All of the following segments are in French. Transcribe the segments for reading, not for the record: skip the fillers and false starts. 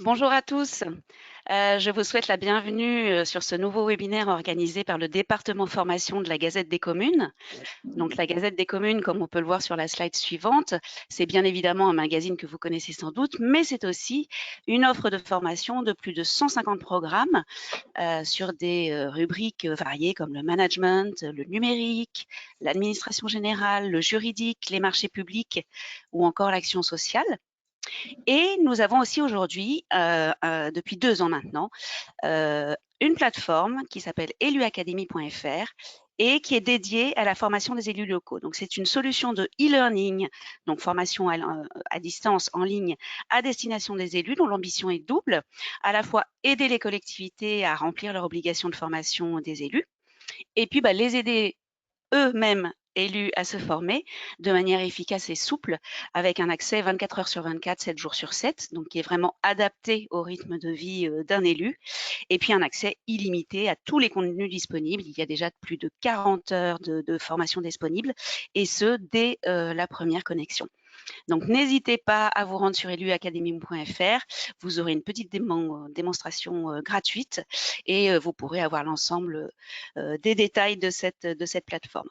Bonjour à tous. Je vous souhaite la bienvenue sur ce nouveau webinaire organisé par le département formation de la Gazette des communes. Donc la Gazette des communes, comme on peut le voir sur la slide suivante, c'est bien évidemment un magazine que vous connaissez sans doute, mais c'est aussi une offre de formation de plus de 150 programmes sur des rubriques variées comme le management, le numérique, l'administration générale, le juridique, les marchés publics ou encore l'action sociale. Et nous avons aussi aujourd'hui, depuis 2 ans maintenant, une plateforme qui s'appelle eluacademy.fr et qui est dédiée à la formation des élus locaux. Donc c'est une solution de e-learning, donc formation à distance en ligne à destination des élus dont l'ambition est double, à la fois aider les collectivités à remplir leurs obligations de formation des élus et puis les aider eux-mêmes élus à se former de manière efficace et souple, avec un accès 24 heures sur 24, 7 jours sur 7, donc qui est vraiment adapté au rythme de vie d'un élu, et puis un accès illimité à tous les contenus disponibles. Il y a déjà plus de 40 heures de formation disponibles, et ce, dès la première connexion. Donc, n'hésitez pas à vous rendre sur eluacademy.fr. Vous aurez une petite démonstration gratuite et vous pourrez avoir l'ensemble des détails de cette plateforme.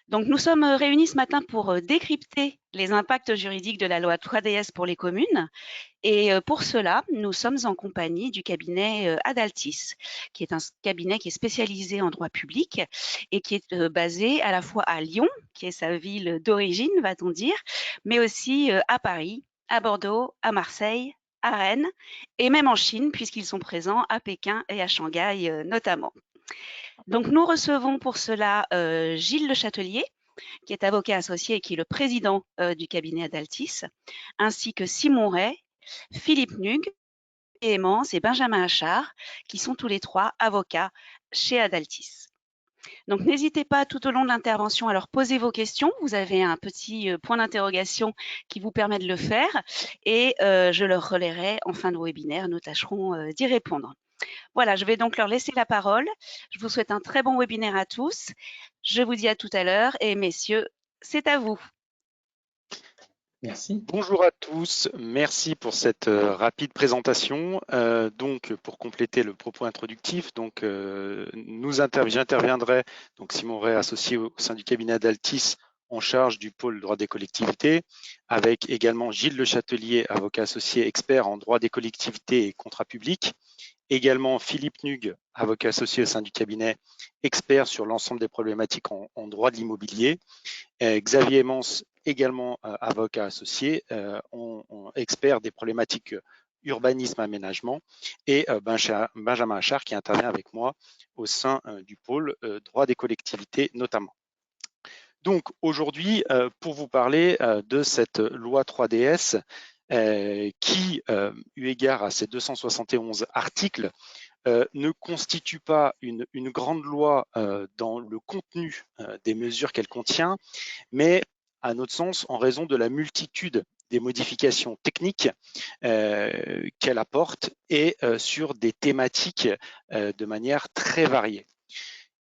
Donc, nous sommes réunis ce matin pour décrypter les impacts juridiques de la loi 3DS pour les communes. Et pour cela, nous sommes en compagnie du cabinet Adaltis, qui est un cabinet qui est spécialisé en droit public et qui est basé à la fois à Lyon, qui est sa ville d'origine, va-t-on dire, mais aussi à Paris, à Bordeaux, à Marseille, à Rennes et même en Chine, puisqu'ils sont présents à Pékin et à Shanghai notamment. Donc, nous recevons pour cela Gilles Le Châtelier, qui est avocat associé et qui est le président du cabinet Adaltis, ainsi que Simon Ray, Philippe Nug, Clémence et Benjamin Achard, qui sont tous les trois avocats chez Adaltis. Donc, n'hésitez pas tout au long de l'intervention à leur poser vos questions. Vous avez un petit point d'interrogation qui vous permet de le faire et je leur relayerai en fin de webinaire. Nous tâcherons d'y répondre. Voilà, je vais donc leur laisser la parole. Je vous souhaite un très bon webinaire à tous. Je vous dis à tout à l'heure et messieurs, c'est à vous. Merci. Bonjour à tous, merci pour cette rapide présentation. Donc, pour compléter le propos introductif, donc j'interviendrai, donc Simon Ray, associé au sein du cabinet Adaltis, en charge du pôle droit des collectivités, avec également Gilles Le Châtelier, avocat associé expert en droit des collectivités et contrats publics. Également Philippe Nug, avocat associé au sein du cabinet, expert sur l'ensemble des problématiques en droit de l'immobilier. Xavier Emmons, également avocat associé, expert des problématiques urbanisme, aménagement, et Benjamin Achard qui intervient avec moi au sein du pôle droit des collectivités notamment. Donc aujourd'hui, pour vous parler de cette loi 3DS qui, eu égard à ces 271 articles, ne constitue pas une grande loi dans le contenu des mesures qu'elle contient, mais à notre sens, en raison de la multitude des modifications techniques qu'elle apporte et sur des thématiques de manière très variée.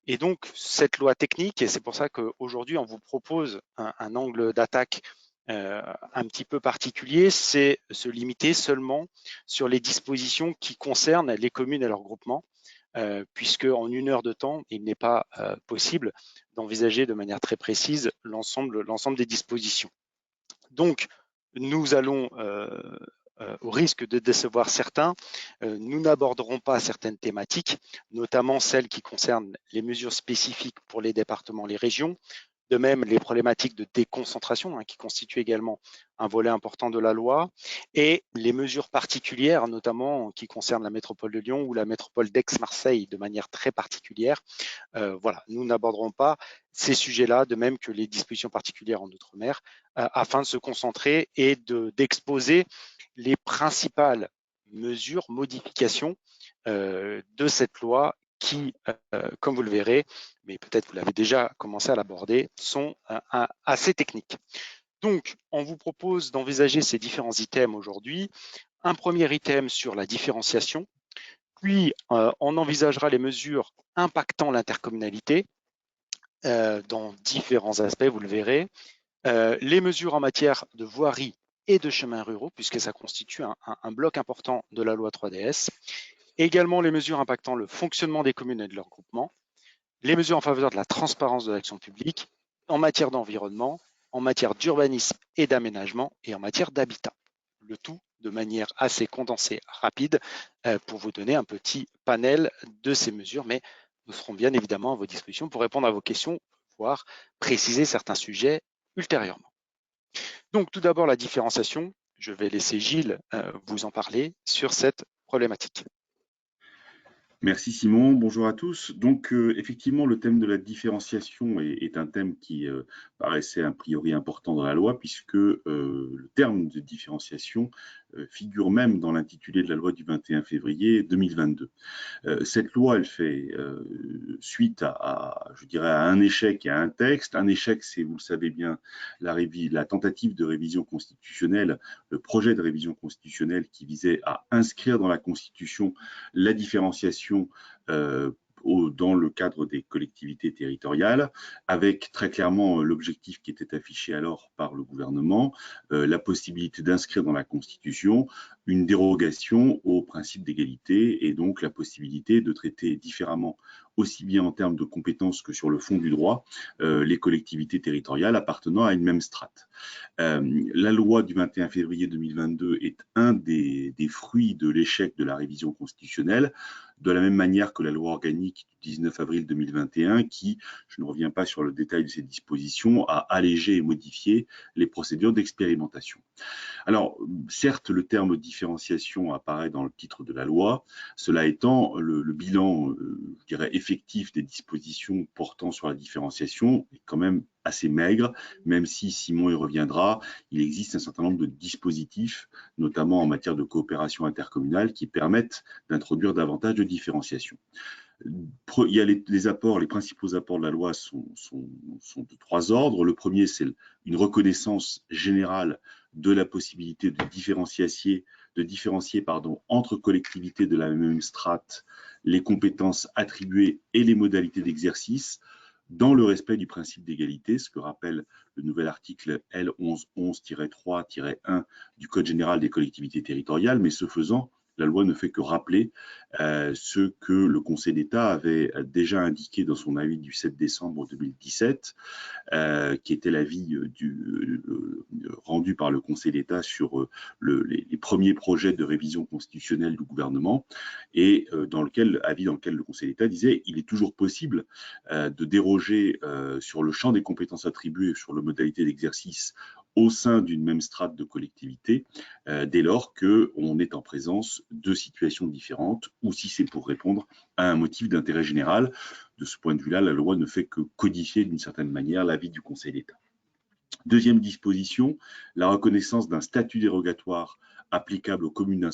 Et donc, cette loi technique, et c'est pour ça qu'aujourd'hui, on vous propose un angle d'attaque un petit peu particulier, c'est se limiter seulement sur les dispositions qui concernent les communes et leurs groupements, puisque en 1 heure de temps, il n'est pas possible d'envisager de manière très précise l'ensemble des dispositions. Donc, nous allons, au risque de décevoir certains, nous n'aborderons pas certaines thématiques, notamment celles qui concernent les mesures spécifiques pour les départements, les régions, de même les problématiques de déconcentration qui constituent également un volet important de la loi, et les mesures particulières, notamment qui concernent la métropole de Lyon ou la métropole d'Aix-Marseille de manière très particulière. Voilà, nous n'aborderons pas ces sujets-là, de même que les dispositions particulières en Outre-mer, afin de se concentrer et d'exposer les principales mesures, modifications de cette loi qui, comme vous le verrez, mais peut-être vous l'avez déjà commencé à l'aborder, sont assez techniques. Donc, on vous propose d'envisager ces différents items aujourd'hui. Un premier item sur la différenciation, puis on envisagera les mesures impactant l'intercommunalité dans différents aspects, vous le verrez. Les mesures en matière de voirie et de chemins ruraux, puisque ça constitue un bloc important de la loi 3DS. Également les mesures impactant le fonctionnement des communes et de leurs groupements, les mesures en faveur de la transparence de l'action publique, en matière d'environnement, en matière d'urbanisme et d'aménagement et en matière d'habitat. Le tout de manière assez condensée, rapide, pour vous donner un petit panel de ces mesures, mais nous serons bien évidemment à vos dispositions pour répondre à vos questions, voire préciser certains sujets ultérieurement. Donc tout d'abord la différenciation, je vais laisser Gilles vous en parler sur cette problématique. Merci Simon, bonjour à tous. Donc effectivement, le thème de la différenciation est un thème qui paraissait a priori important dans la loi puisque le terme de différenciation figure même dans l'intitulé de la loi du 21 février 2022. Cette loi, elle fait suite je dirais, à un échec et à un texte. Un échec, c'est, vous le savez bien, la tentative de révision constitutionnelle, le projet de révision constitutionnelle qui visait à inscrire dans la Constitution la différenciation dans le cadre des collectivités territoriales, avec très clairement l'objectif qui était affiché alors par le gouvernement, la possibilité d'inscrire dans la Constitution une dérogation au principe d'égalité et donc la possibilité de traiter différemment, aussi bien en termes de compétences que sur le fond du droit, les collectivités territoriales appartenant à une même strate. La loi du 21 février 2022 est un des fruits de l'échec de la révision constitutionnelle, de la même manière que la loi organique du 19 avril 2021 qui, je ne reviens pas sur le détail de ces dispositions, a allégé et modifié les procédures d'expérimentation. Alors, certes, le terme différenciation apparaît dans le titre de la loi. Cela étant, le bilan, je dirais, effectif des dispositions portant sur la différenciation est quand même assez maigre, même si Simon y reviendra, il existe un certain nombre de dispositifs, notamment en matière de coopération intercommunale, qui permettent d'introduire davantage de différenciation. Il y a les principaux apports de la loi sont de trois ordres. Le premier, c'est une reconnaissance générale de la possibilité de différencier entre collectivités de la même strate les compétences attribuées et les modalités d'exercice dans le respect du principe d'égalité, ce que rappelle le nouvel article L1111-3-1 du Code général des collectivités territoriales, mais ce faisant, la loi ne fait que rappeler ce que le Conseil d'État avait déjà indiqué dans son avis du 7 décembre 2017, qui était l'avis rendu par le Conseil d'État sur les premiers projets de révision constitutionnelle du gouvernement, et avis dans lequel le Conseil d'État disait il est toujours possible de déroger sur le champ des compétences attribuées sur les modalités d'exercice au sein d'une même strate de collectivité, dès lors qu'on est en présence de situations différentes ou si c'est pour répondre à un motif d'intérêt général. De ce point de vue-là, la loi ne fait que codifier d'une certaine manière l'avis du Conseil d'État. Deuxième disposition, la reconnaissance d'un statut dérogatoire applicable aux communes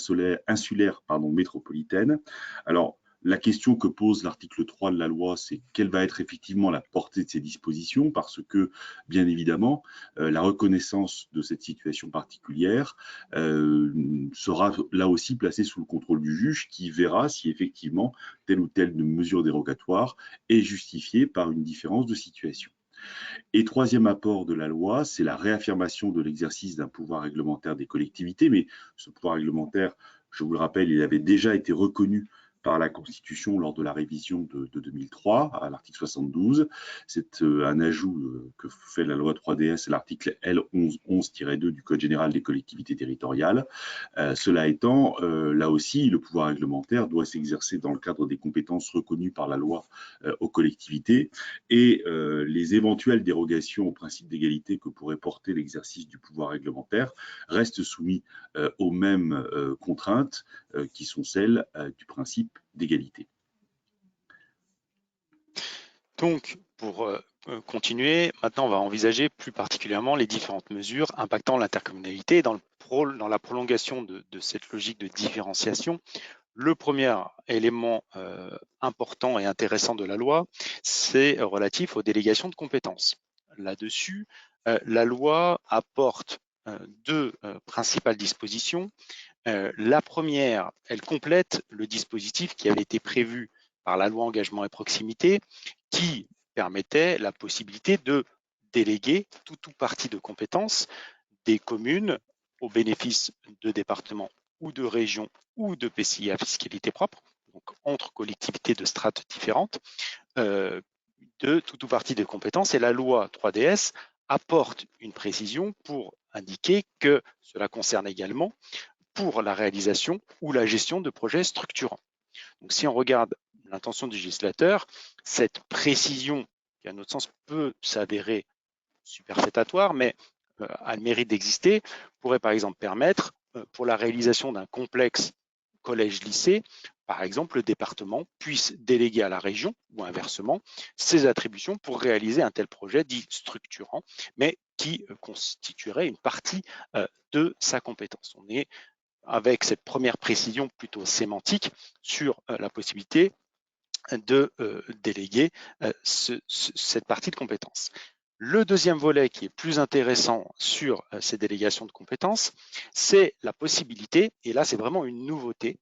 insulaires métropolitaines. Alors, la question que pose l'article 3 de la loi, c'est quelle va être effectivement la portée de ces dispositions, parce que, bien évidemment, la reconnaissance de cette situation particulière sera là aussi placée sous le contrôle du juge qui verra si effectivement telle ou telle mesure dérogatoire est justifiée par une différence de situation. Et troisième apport de la loi, c'est la réaffirmation de l'exercice d'un pouvoir réglementaire des collectivités, mais ce pouvoir réglementaire, je vous le rappelle, il avait déjà été reconnu par la Constitution lors de la révision de 2003 à l'article 72. C'est un ajout que fait la loi 3DS à l'article L1111-2 du Code général des collectivités territoriales. Cela étant, là aussi, le pouvoir réglementaire doit s'exercer dans le cadre des compétences reconnues par la loi aux collectivités et les éventuelles dérogations au principe d'égalité que pourrait porter l'exercice du pouvoir réglementaire restent soumis aux mêmes contraintes qui sont celles du principe d'égalité. Donc, pour continuer, maintenant on va envisager plus particulièrement les différentes mesures impactant l'intercommunalité dans la prolongation de cette logique de différenciation. Le premier élément important et intéressant de la loi, c'est relatif aux délégations de compétences. Là-dessus, la loi apporte deux principales dispositions. La première, elle complète le dispositif qui avait été prévu par la loi Engagement et Proximité, qui permettait la possibilité de déléguer tout ou partie de compétences des communes au bénéfice de départements ou de régions ou de PCI à fiscalité propre, donc entre collectivités de strates différentes, de tout ou partie des compétences. Et la loi 3DS apporte une précision pour indiquer que cela concerne également pour la réalisation ou la gestion de projets structurants. Donc, si on regarde l'intention du législateur, cette précision, qui à notre sens peut s'avérer superfétatoire, mais a le mérite d'exister, pourrait par exemple permettre, pour la réalisation d'un complexe collège-lycée, par exemple, le département puisse déléguer à la région, ou inversement, ses attributions pour réaliser un tel projet dit structurant, mais qui constituerait une partie de sa compétence. On est avec cette première précision plutôt sémantique sur la possibilité de déléguer cette partie de compétences. Le deuxième volet qui est plus intéressant sur ces délégations de compétences, c'est la possibilité, et là c'est vraiment une nouveauté,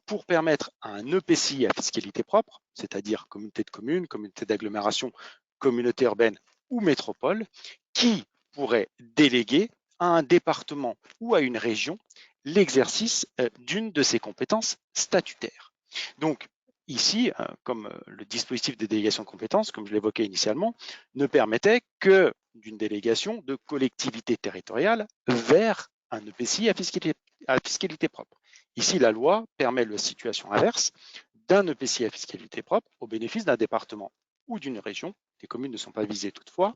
pour permettre à un EPCI à fiscalité propre, c'est-à-dire communauté de communes, communauté d'agglomération, communauté urbaine ou métropole, qui pourrait déléguer à un département ou à une région l'exercice d'une de ses compétences statutaires. Donc, ici, comme le dispositif de délégation de compétences, comme je l'évoquais initialement, ne permettait que d'une délégation de collectivité territoriale vers un EPCI à fiscalité propre. Ici, la loi permet la situation inverse d'un EPCI à fiscalité propre au bénéfice d'un département ou d'une région. Les communes ne sont pas visées toutefois,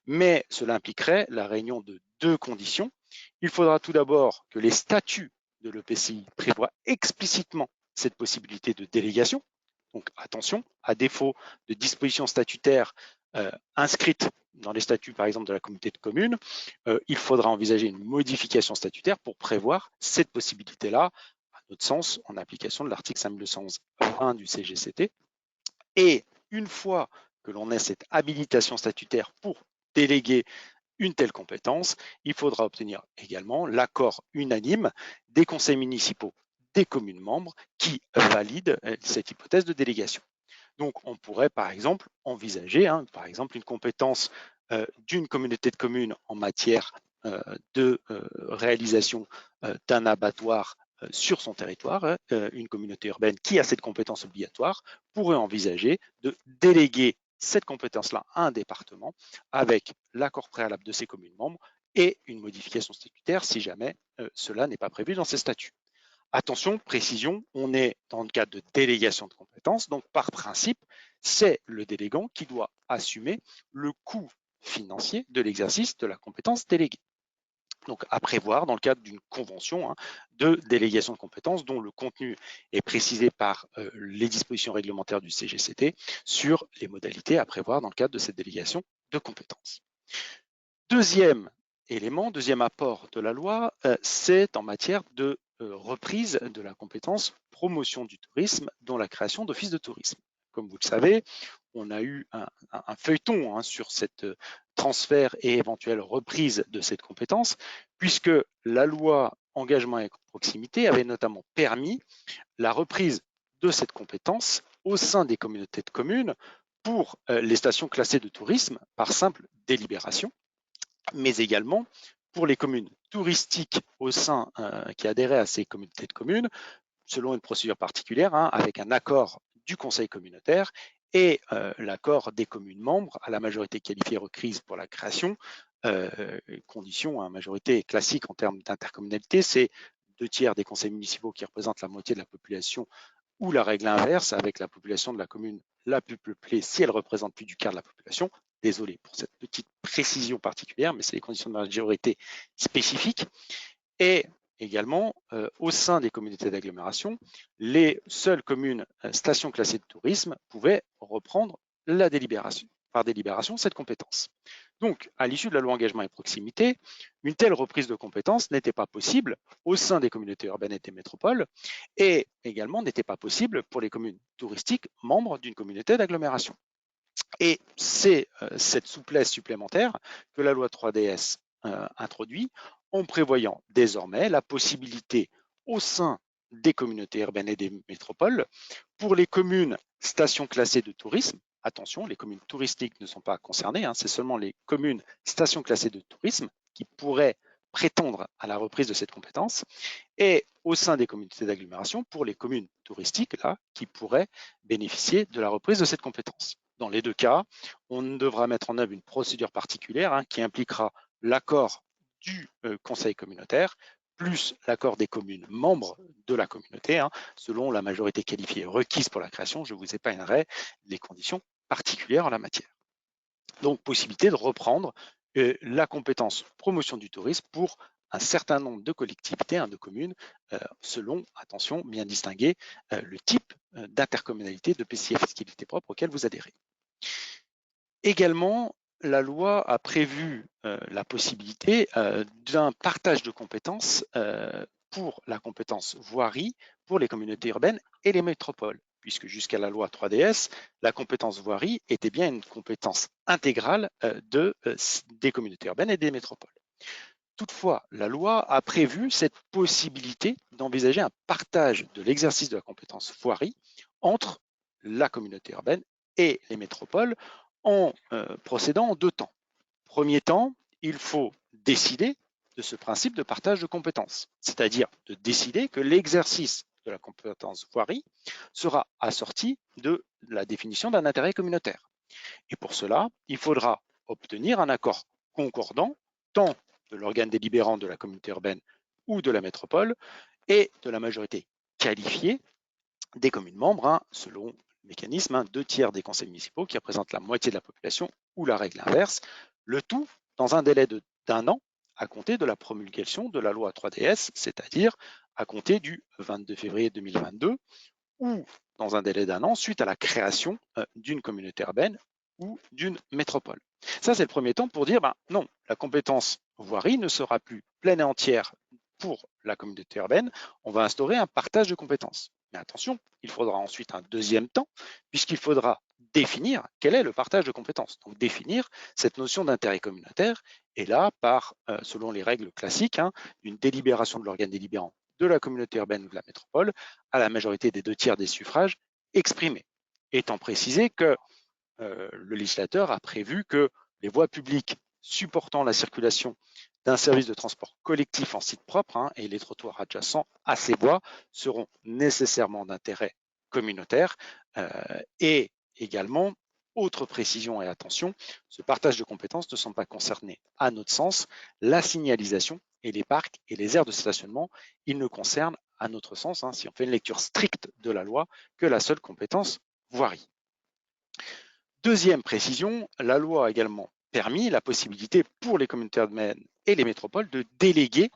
mais cela impliquerait la réunion de deux conditions. Il faudra tout d'abord que les statuts de l'EPCI prévoient explicitement cette possibilité de délégation. Donc attention, à défaut de dispositions statutaires inscrites dans les statuts, par exemple, de la communauté de communes, il faudra envisager une modification statutaire pour prévoir cette possibilité-là, à notre sens, en application de l'article 5211-1 du CGCT. Et une fois que l'on ait cette habilitation statutaire pour déléguer une telle compétence, il faudra obtenir également l'accord unanime des conseils municipaux des communes membres qui valident cette hypothèse de délégation. Donc, on pourrait par exemple envisager, par exemple, une compétence d'une communauté de communes en matière de réalisation d'un abattoir sur son territoire. Une communauté urbaine qui a cette compétence obligatoire pourrait envisager de déléguer cette compétence-là à un département avec l'accord préalable de ses communes membres et une modification statutaire si jamais cela n'est pas prévu dans ses statuts. Attention, précision, on est dans le cadre de délégation de compétences, donc par principe, c'est le délégant qui doit assumer le coût financier de l'exercice de la compétence déléguée. Donc à prévoir dans le cadre d'une convention de délégation de compétences dont le contenu est précisé par les dispositions réglementaires du CGCT sur les modalités à prévoir dans le cadre de cette délégation de compétences. Deuxième élément, deuxième apport de la loi, c'est en matière de reprise de la compétence promotion du tourisme dans la création d'offices de tourisme. Comme vous le savez, on a eu un feuilleton sur cette transfert et éventuelle reprise de cette compétence, puisque la loi engagement et proximité avait notamment permis la reprise de cette compétence au sein des communautés de communes pour les stations classées de tourisme par simple délibération, mais également pour les communes touristiques au sein qui adhéraient à ces communautés de communes, selon une procédure particulière, avec un accord du conseil communautaire et l'accord des communes membres à la majorité qualifiée requise pour la création. Condition, majorité classique en termes d'intercommunalité, c'est 2/3 des conseils municipaux qui représentent la moitié de la population, ou la règle inverse avec la population de la commune la plus peuplée si elle représente plus du quart de la population. Désolé pour cette petite précision particulière, mais c'est les conditions de majorité spécifiques. Et également, au sein des communautés d'agglomération, les seules communes stations classées de tourisme pouvaient reprendre par délibération cette compétence. Donc, à l'issue de la loi engagement et proximité, une telle reprise de compétences n'était pas possible au sein des communautés urbaines et des métropoles, et également n'était pas possible pour les communes touristiques membres d'une communauté d'agglomération. Et c'est cette souplesse supplémentaire que la loi 3DS introduit en prévoyant désormais la possibilité au sein des communautés urbaines et des métropoles pour les communes stations classées de tourisme. Attention, les communes touristiques ne sont pas concernées, c'est seulement les communes stations classées de tourisme qui pourraient prétendre à la reprise de cette compétence, et au sein des communautés d'agglomération pour les communes touristiques là, qui pourraient bénéficier de la reprise de cette compétence. Dans les deux cas, on devra mettre en œuvre une procédure particulière qui impliquera l'accord du conseil communautaire plus l'accord des communes membres de la communauté, selon la majorité qualifiée requise pour la création. Je vous épargnerai les conditions particulières en la matière. Donc, possibilité de reprendre la compétence promotion du tourisme pour un certain nombre de collectivités, de communes, selon, attention, bien distinguer le type d'intercommunalité de PCI à fiscalité propre auquel vous adhérez. Également, la loi a prévu la possibilité d'un partage de compétences pour la compétence voirie pour les communautés urbaines et les métropoles, puisque jusqu'à la loi 3DS, la compétence voirie était bien une compétence intégrale des communautés urbaines et des métropoles. Toutefois, la loi a prévu cette possibilité d'envisager un partage de l'exercice de la compétence voirie entre la communauté urbaine et les métropoles en procédant en deux temps. Premier temps, il faut décider de ce principe de partage de compétences, c'est-à-dire de décider que l'exercice de la compétence voirie sera assorti de la définition d'un intérêt communautaire. Et pour cela, il faudra obtenir un accord concordant tant de l'organe délibérant de la communauté urbaine ou de la métropole et de la majorité qualifiée des communes membres, selon le mécanisme, 2/3 des conseils municipaux qui représentent la moitié de la population ou la règle inverse, le tout dans un délai d'un an à compter de la promulgation de la loi 3DS, c'est-à-dire à compter du 22 février 2022 ou dans un délai d'un an suite à la création d'une communauté urbaine ou d'une métropole. Ça, c'est le premier temps pour dire, non, la compétence voirie ne sera plus pleine et entière pour la communauté urbaine, on va instaurer un partage de compétences. Mais attention, il faudra ensuite un deuxième temps, puisqu'il faudra définir quel est le partage de compétences. Donc définir cette notion d'intérêt communautaire, et là, selon les règles classiques, une délibération de l'organe délibérant de la communauté urbaine ou de la métropole à la majorité des 2/3 des suffrages exprimés. Étant précisé que le législateur a prévu que les voies publiques supportant la circulation d'un service de transport collectif en site propre et les trottoirs adjacents à ces voies seront nécessairement d'intérêt communautaire et également, autre précision et attention, ce partage de compétences ne sont pas concernés, à notre sens, la signalisation et les parcs et les aires de stationnement. Ils ne concernent, à notre sens, si on fait une lecture stricte de la loi, que la seule compétence voirie. Deuxième précision, la loi a également permis la possibilité pour les communautés urbaines et les métropoles de déléguer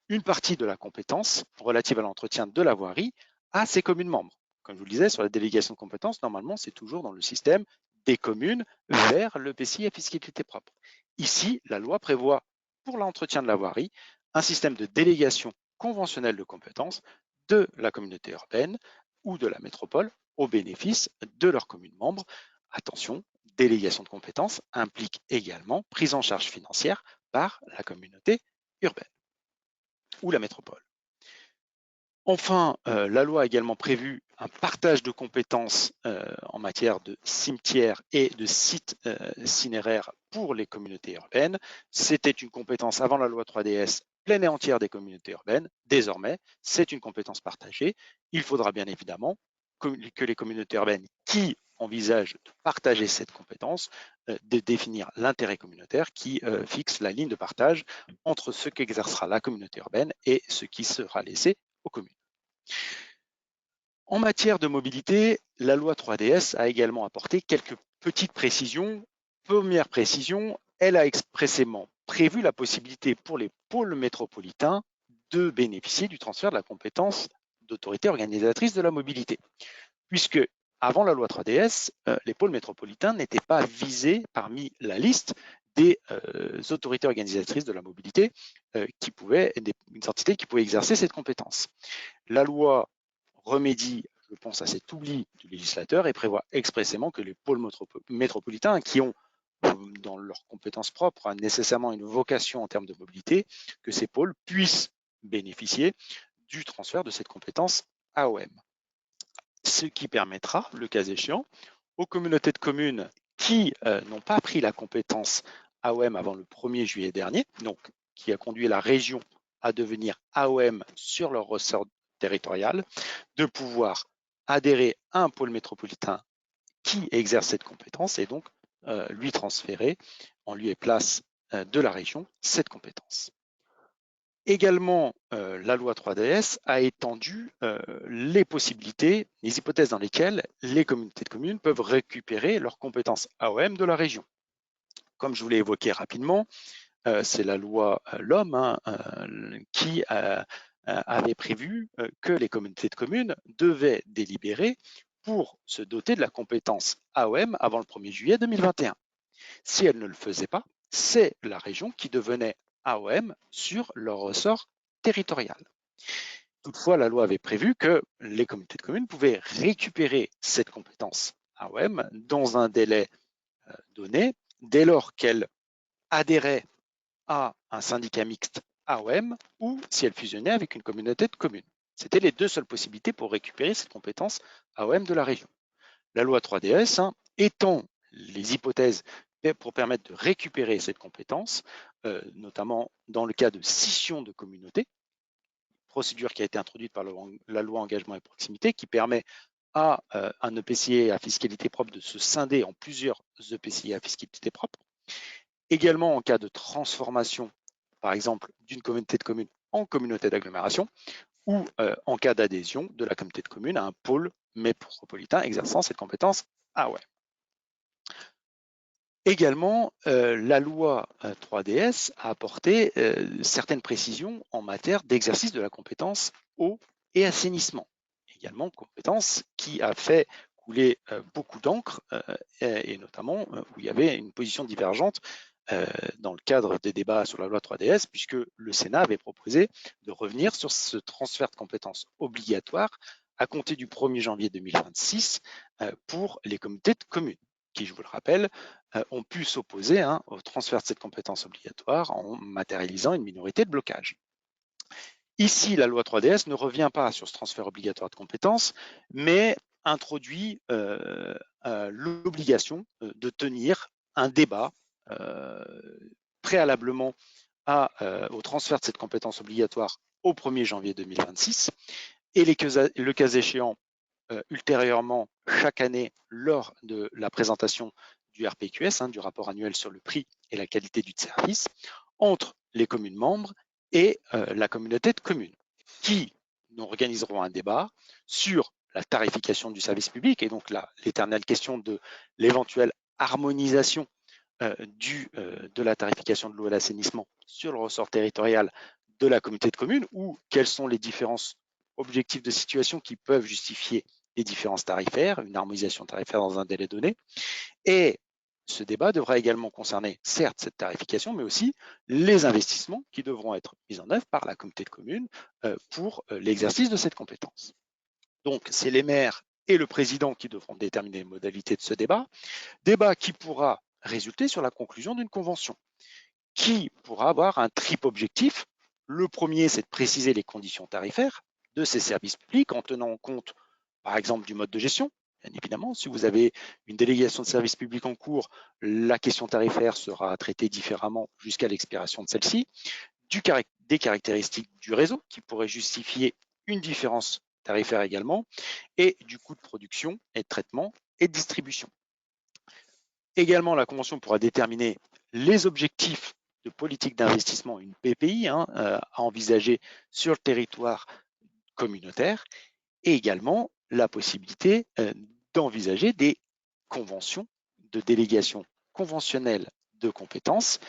une partie de la compétence relative à l'entretien de la voirie à ces communes membres. Comme je vous le disais, sur la délégation de compétences, normalement, c'est toujours dans le système des communes vers l'EPCI à fiscalité propre. Ici, la loi prévoit pour l'entretien de la voirie un système de délégation conventionnelle de compétences de la communauté urbaine ou de la métropole au bénéfice de leurs communes membres. Attention, délégation de compétences implique également prise en charge financière par la communauté urbaine ou la métropole. Enfin, la loi a également prévu un partage de compétences en matière de cimetières et de sites cinéraires pour les communautés urbaines. C'était une compétence avant la loi 3DS pleine et entière des communautés urbaines. Désormais, c'est une compétence partagée. Il faudra bien évidemment que les communautés urbaines qui envisagent de partager cette compétence, de définir l'intérêt communautaire qui fixe la ligne de partage entre ce qu'exercera la communauté urbaine et ce qui sera laissé aux communes. En matière de mobilité, la loi 3DS a également apporté quelques petites précisions. Première précision, elle a expressément prévu la possibilité pour les pôles métropolitains de bénéficier du transfert de la compétence d'autorité organisatrice de la mobilité. Puisque avant la loi 3DS, les pôles métropolitains n'étaient pas visés parmi la liste des autorités organisatrices de la mobilité des entités qui pouvaient exercer cette compétence. La loi remédie, je pense, à cet oubli du législateur et prévoit expressément que les pôles métropolitains qui ont dans leurs compétences propres nécessairement une vocation en termes de mobilité, que ces pôles puissent bénéficier du transfert de cette compétence AOM. Ce qui permettra, le cas échéant, aux communautés de communes qui n'ont pas pris la compétence AOM avant le 1er juillet dernier, donc qui a conduit la région à devenir AOM sur leur ressort territorial, de pouvoir adhérer à un pôle métropolitain qui exerce cette compétence et donc lui transférer en lieu et place de la région cette compétence. Également, la loi 3DS a étendu les possibilités, les hypothèses dans lesquelles les communautés de communes peuvent récupérer leurs compétences AOM de la région. Comme je vous l'ai évoqué rapidement, c'est la loi LOM qui avait prévu que les communautés de communes devaient délibérer pour se doter de la compétence AOM avant le 1er juillet 2021. Si elles ne le faisaient pas, c'est la région qui devenait AOM sur leur ressort territorial. Toutefois, la loi avait prévu que les communautés de communes pouvaient récupérer cette compétence AOM dans un délai donné, dès lors qu'elles adhéraient à un syndicat mixte AOM ou si elles fusionnaient avec une communauté de communes. C'était les deux seules possibilités pour récupérer cette compétence AOM de la région. La loi 3DS étend les hypothèses pour permettre de récupérer cette compétence, notamment dans le cas de scission de communautés, procédure qui a été introduite par la loi engagement et proximité, qui permet à un EPCI à fiscalité propre de se scinder en plusieurs EPCI à fiscalité propre. Également en cas de transformation, par exemple, d'une communauté de communes en communauté d'agglomération, ou en cas d'adhésion de la communauté de communes à un pôle métropolitain exerçant cette compétence AOM. Également, la loi 3DS a apporté certaines précisions en matière d'exercice de la compétence eau et assainissement. Également, compétence qui a fait couler beaucoup d'encre et notamment où il y avait une position divergente dans le cadre des débats sur la loi 3DS, puisque le Sénat avait proposé de revenir sur ce transfert de compétences obligatoire à compter du 1er janvier 2026 pour les communautés de communes, qui, je vous le rappelle, ont pu s'opposer au transfert de cette compétence obligatoire en matérialisant une minorité de blocage. Ici, la loi 3DS ne revient pas sur ce transfert obligatoire de compétences, mais introduit l'obligation de tenir un débat préalablement au transfert de cette compétence obligatoire au 1er janvier 2026 et le cas échéant ultérieurement chaque année lors de la présentation du RPQS, du rapport annuel sur le prix et la qualité du service, entre les communes membres et la communauté de communes, qui organiseront un débat sur la tarification du service public et donc l'éternelle question de l'éventuelle harmonisation de la tarification de l'eau et l'assainissement sur le ressort territorial de la communauté de communes, ou quels sont les différents objectifs de situation qui peuvent justifier les différences tarifaires, une harmonisation tarifaire dans un délai donné. Et ce débat devra également concerner, certes, cette tarification, mais aussi les investissements qui devront être mis en œuvre par la communauté de communes pour l'exercice de cette compétence. Donc, c'est les maires et le président qui devront déterminer les modalités de ce débat qui pourra résulter sur la conclusion d'une convention, qui pourra avoir un triple objectif. Le premier, c'est de préciser les conditions tarifaires de ces services publics en tenant compte, par exemple, du mode de gestion. Bien évidemment, si vous avez une délégation de service public en cours, la question tarifaire sera traitée différemment jusqu'à l'expiration de celle-ci, des caractéristiques du réseau qui pourraient justifier une différence tarifaire également, et du coût de production et de traitement et de distribution. Également, la convention pourra déterminer les objectifs de politique d'investissement, une PPI, à envisager sur le territoire communautaire, et également la possibilité d'envisager des conventions de délégation conventionnelle de compétences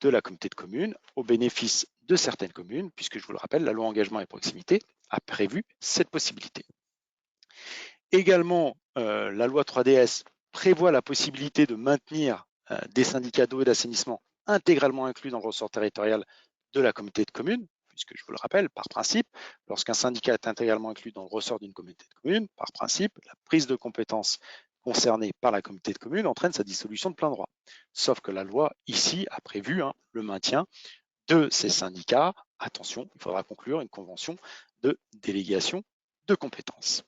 de la communauté de communes au bénéfice de certaines communes, puisque je vous le rappelle, la loi engagement et proximité a prévu cette possibilité. Également, la loi 3DS prévoit la possibilité de maintenir des syndicats d'eau et d'assainissement intégralement inclus dans le ressort territorial de la communauté de communes, puisque je vous le rappelle, par principe, lorsqu'un syndicat est intégralement inclus dans le ressort d'une communauté de communes, par principe, la prise de compétences concernée par la communauté de communes entraîne sa dissolution de plein droit. Sauf que la loi, ici, a prévu le maintien de ces syndicats. Attention, il faudra conclure une convention de délégation de compétences.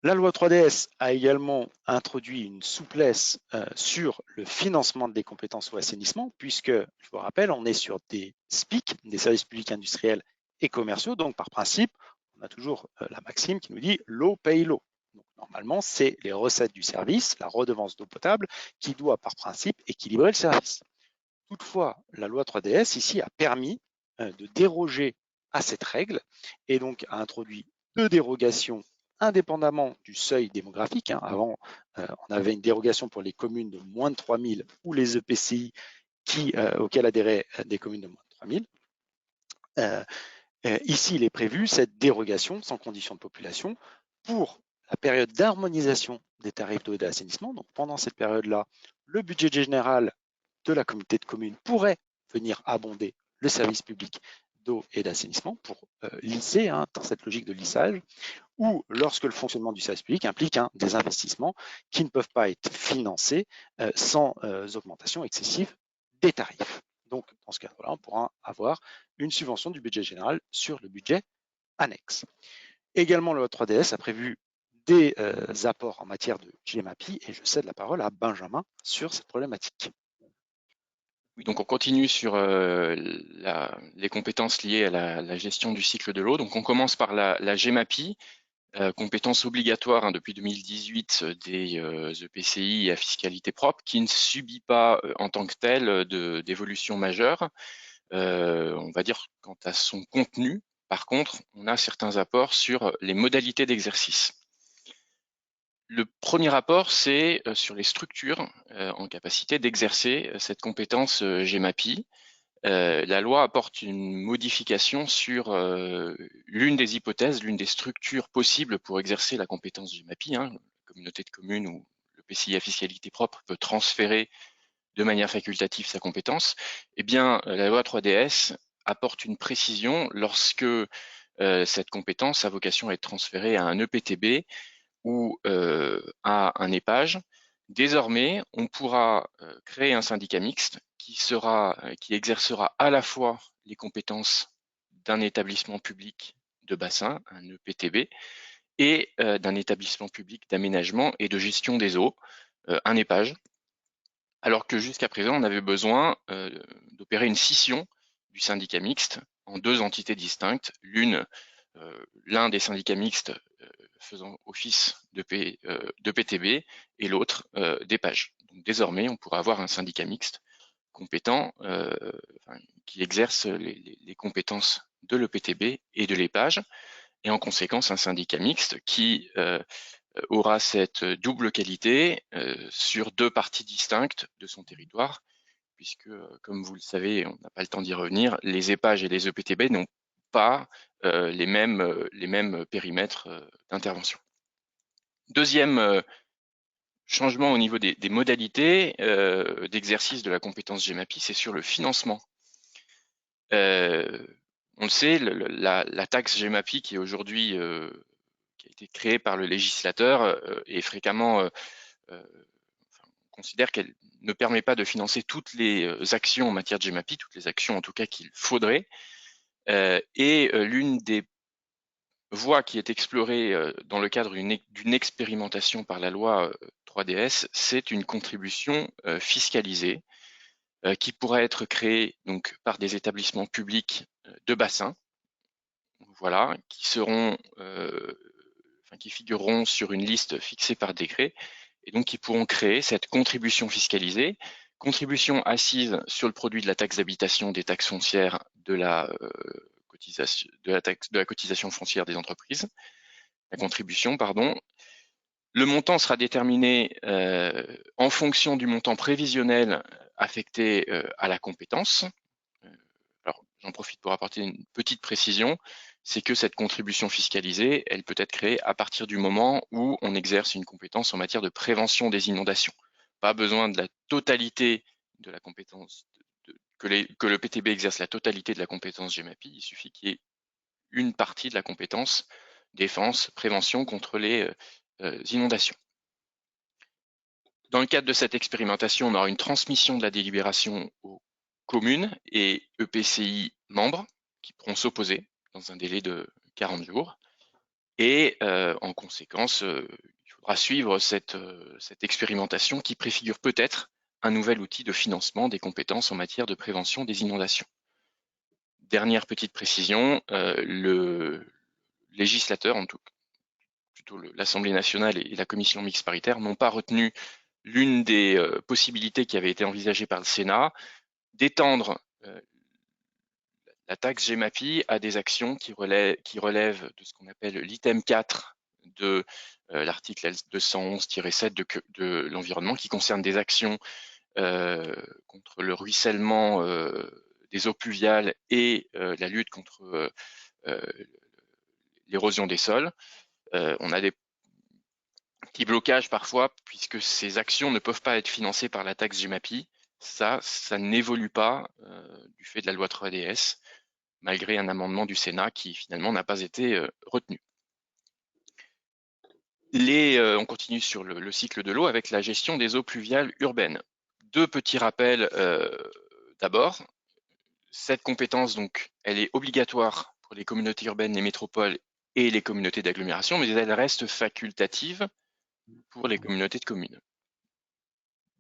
La loi 3DS a également introduit une souplesse sur le financement des compétences au assainissement, puisque, je vous rappelle, on est sur des SPIC, des services publics industriels et commerciaux, donc par principe, on a toujours la maxime qui nous dit l'eau paye l'eau. Donc, normalement, c'est les recettes du service, la redevance d'eau potable, qui doit par principe équilibrer le service. Toutefois, la loi 3DS ici a permis de déroger à cette règle et donc a introduit 2 dérogations indépendamment du seuil démographique. Avant, on avait une dérogation pour les communes de moins de 3 000 ou les EPCI auxquels adhéraient des communes de moins de 3 000. Ici, il est prévu cette dérogation sans condition de population pour la période d'harmonisation des tarifs d'eau et d'assainissement. Donc, pendant cette période-là, le budget général de la communauté de communes pourrait venir abonder le service public d'eau et d'assainissement pour lisser, dans cette logique de lissage, ou lorsque le fonctionnement du service public implique des investissements qui ne peuvent pas être financés sans augmentation excessive des tarifs. Donc, dans ce cadre-là, on pourra avoir une subvention du budget général sur le budget annexe. Également, la loi 3DS a prévu des apports en matière de GEMAPI et je cède la parole à Benjamin sur cette problématique. Oui, donc on continue sur les compétences liées à la gestion du cycle de l'eau. Donc on commence par la GEMAPI, compétence obligatoire depuis 2018 des EPCI à fiscalité propre, qui ne subit pas en tant que telle d'évolution majeure. On va dire quant à son contenu, par contre, on a certains apports sur les modalités d'exercice. Le premier rapport, c'est sur les structures en capacité d'exercer cette compétence GEMAPI. La loi apporte une modification sur l'une des hypothèses, l'une des structures possibles pour exercer la compétence GEMAPI. La communauté de communes ou le PCI à fiscalité propre peut transférer de manière facultative sa compétence. Eh bien, la loi 3DS apporte une précision lorsque cette compétence a vocation à être transférée à un EPTB ou à un EPAGE. Désormais, on pourra créer un syndicat mixte qui exercera à la fois les compétences d'un établissement public de bassin, un EPTB, et d'un établissement public d'aménagement et de gestion des eaux, un EPAGE, alors que jusqu'à présent, on avait besoin d'opérer une scission du syndicat mixte en 2 entités distinctes, l'un des syndicats mixtes faisant office de PTB et l'autre d'EPAGE. Donc désormais, on pourra avoir un syndicat mixte compétent qui exerce les compétences de l'EPTB et de l'EPAGE, et en conséquence un syndicat mixte qui aura cette double qualité sur 2 parties distinctes de son territoire, puisque, comme vous le savez, on n'a pas le temps d'y revenir, les EPAGE et les EPTB n'ont pas les mêmes périmètres d'intervention. Deuxième changement au niveau des modalités d'exercice de la compétence GEMAPI, c'est sur le financement. On le sait, la taxe GEMAPI qui est aujourd'hui qui a été créée par le législateur est fréquemment, on considère qu'elle ne permet pas de financer toutes les actions en matière de GEMAPI, toutes les actions en tout cas qu'il faudrait. Et l'une des voie qui est explorée dans le cadre d'une expérimentation par la loi 3DS, c'est une contribution fiscalisée qui pourrait être créée donc par des établissements publics de bassin, voilà, qui figureront sur une liste fixée par décret et donc qui pourront créer cette contribution fiscalisée, contribution assise sur le produit de la taxe d'habitation, des taxes foncières, de la cotisation foncière des entreprises, la contribution, pardon. Le montant sera déterminé en fonction du montant prévisionnel affecté à la compétence. Alors, j'en profite pour apporter une petite précision, c'est que cette contribution fiscalisée, elle peut être créée à partir du moment où on exerce une compétence en matière de prévention des inondations. Pas besoin de la totalité de la compétence, que le PTB exerce la totalité de la compétence GEMAPI, il suffit qu'il y ait une partie de la compétence défense, prévention contre les inondations. Dans le cadre de cette expérimentation, on aura une transmission de la délibération aux communes et EPCI membres qui pourront s'opposer dans un délai de 40 jours. Et en conséquence, il faudra suivre cette expérimentation qui préfigure peut-être un nouvel outil de financement des compétences en matière de prévention des inondations. Dernière petite précision, le législateur, en tout cas plutôt l'Assemblée nationale et la commission mixte paritaire, n'ont pas retenu l'une des possibilités qui avait été envisagée par le Sénat, d'étendre la taxe GEMAPI à des actions qui relèvent de ce qu'on appelle l'item 4 de l'article L211-7 de l'environnement, qui concerne des actions contre le ruissellement des eaux pluviales et la lutte contre l'érosion des sols. On a des petits blocages parfois, puisque ces actions ne peuvent pas être financées par la taxe GEMAPI. Ça n'évolue pas du fait de la loi 3DS, malgré un amendement du Sénat qui finalement n'a pas été retenu. On continue sur le cycle de l'eau avec la gestion des eaux pluviales urbaines. Deux petits rappels d'abord. Cette compétence, donc, elle est obligatoire pour les communautés urbaines, les métropoles et les communautés d'agglomération, mais elle reste facultative pour les communautés de communes,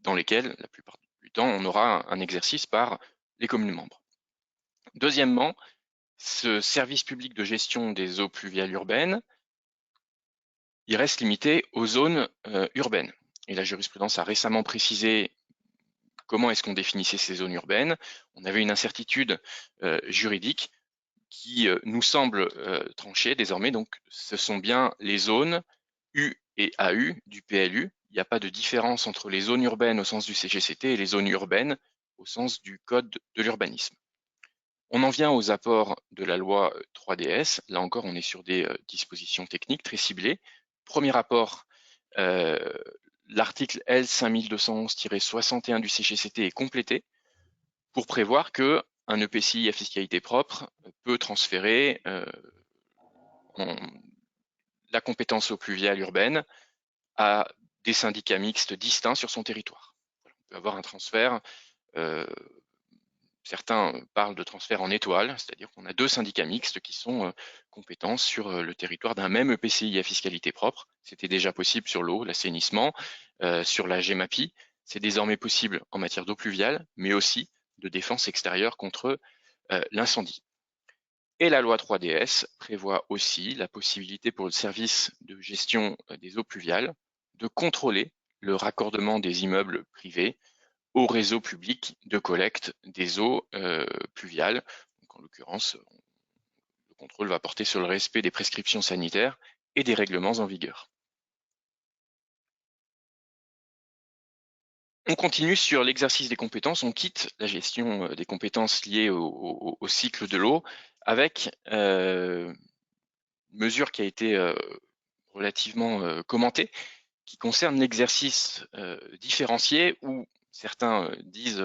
dans lesquelles, la plupart du temps, on aura un exercice par les communes membres. Deuxièmement, ce service public de gestion des eaux pluviales urbaines, il reste limité aux zones urbaines. Et la jurisprudence a récemment précisé comment est-ce qu'on définissait ces zones urbaines. On avait une incertitude juridique qui nous semble tranchée désormais. Donc, ce sont bien les zones U et AU du PLU. Il n'y a pas de différence entre les zones urbaines au sens du CGCT et les zones urbaines au sens du Code de l'urbanisme. On en vient aux apports de la loi 3DS. Là encore, on est sur des dispositions techniques très ciblées. Premier apport, l'article L5211-61 du CGCT est complété pour prévoir que un EPCI à fiscalité propre peut transférer la compétence eau pluviale urbaine à des syndicats mixtes distincts sur son territoire. On peut avoir un transfert, certains parlent de transfert en étoile, c'est-à-dire qu'on a deux syndicats mixtes qui sont compétents sur le territoire d'un même EPCI à fiscalité propre. C'était déjà possible sur l'eau, l'assainissement, sur la GEMAPI. C'est désormais possible en matière d'eau pluviale, mais aussi de défense extérieure contre l'incendie. Et la loi 3DS prévoit aussi la possibilité pour le service de gestion des eaux pluviales de contrôler le raccordement des immeubles privés au réseau public de collecte des eaux pluviales. Donc, en l'occurrence, le contrôle va porter sur le respect des prescriptions sanitaires et des règlements en vigueur. On continue sur l'exercice des compétences, on quitte la gestion des compétences liées au cycle de l'eau avec une mesure qui a été relativement commentée, qui concerne l'exercice différencié ou certains disent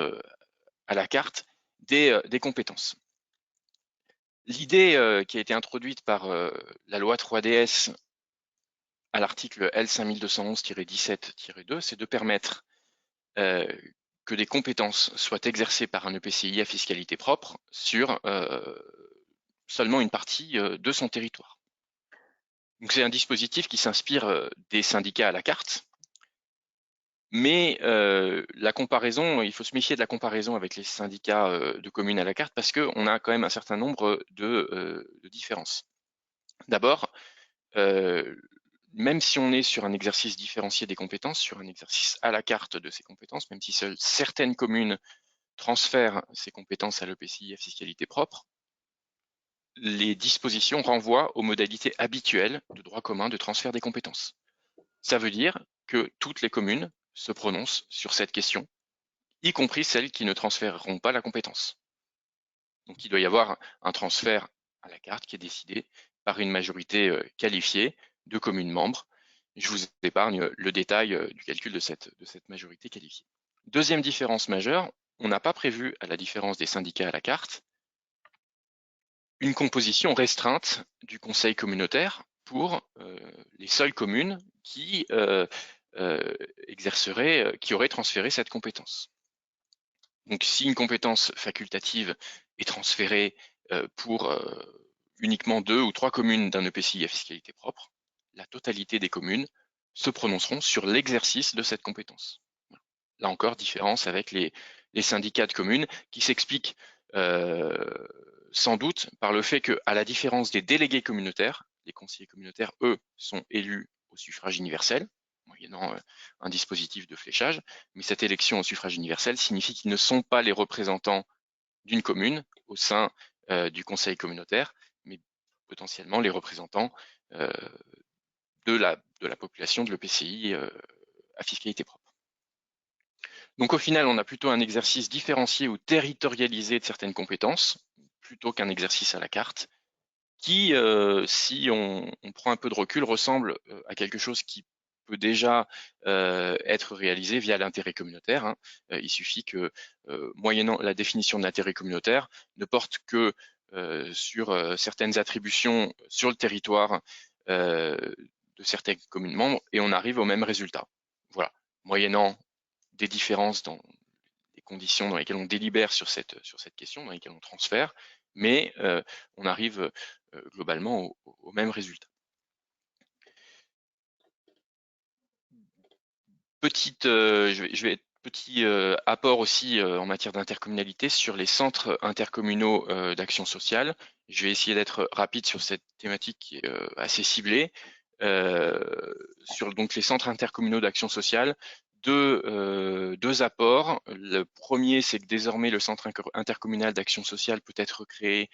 à la carte des compétences. L'idée qui a été introduite par la loi 3DS à l'article L5211-17-2, c'est de permettre que des compétences soient exercées par un EPCI à fiscalité propre sur seulement une partie de son territoire. Donc c'est un dispositif qui s'inspire des syndicats à la carte, mais la comparaison, il faut se méfier de la comparaison avec les syndicats de communes à la carte parce qu'on a quand même un certain nombre de différences. D'abord, même si on est sur un exercice différencié des compétences, sur un exercice à la carte de ces compétences, même si seules certaines communes transfèrent ces compétences à l'EPCI à fiscalité propre, les dispositions renvoient aux modalités habituelles de droit commun de transfert des compétences. Ça veut dire que toutes les communes se prononcent sur cette question, y compris celles qui ne transféreront pas la compétence. Donc il doit y avoir un transfert à la carte qui est décidé par une majorité qualifiée de communes membres. Je vous épargne le détail du calcul de cette majorité qualifiée. Deuxième différence majeure, on n'a pas prévu, à la différence des syndicats à la carte, une composition restreinte du conseil communautaire pour les seules communes qui qui auraient transféré cette compétence. Donc si une compétence facultative est transférée pour uniquement 2 ou 3 communes d'un EPCI à fiscalité propre, la totalité des communes se prononceront sur l'exercice de cette compétence. Là encore, différence avec les syndicats de communes qui s'expliquent sans doute par le fait qu'à la différence des délégués communautaires, les conseillers communautaires, eux, sont élus au suffrage universel, moyennant un dispositif de fléchage, mais cette élection au suffrage universel signifie qu'ils ne sont pas les représentants d'une commune au sein du conseil communautaire, mais potentiellement les représentants de la population de l'EPCI à fiscalité propre. Donc au final, on a plutôt un exercice différencié ou territorialisé de certaines compétences, plutôt qu'un exercice à la carte, qui, si on prend un peu de recul, ressemble à quelque chose qui peut déjà être réalisé via l'intérêt communautaire. Hein. Il suffit que, moyennant la définition de l'intérêt communautaire, ne porte que sur certaines attributions sur le territoire de certaines communes membres, et on arrive au même résultat. Voilà, moyennant des différences dans les conditions dans lesquelles on délibère sur cette question, dans lesquelles on transfère, mais on arrive globalement au même résultat. Petit apport aussi en matière d'intercommunalité sur les centres intercommunaux d'action sociale. Je vais essayer d'être rapide sur cette thématique qui est assez ciblée. Sur donc les centres intercommunaux d'action sociale, deux apports. Le premier, c'est que désormais le centre intercommunal d'action sociale peut être créé,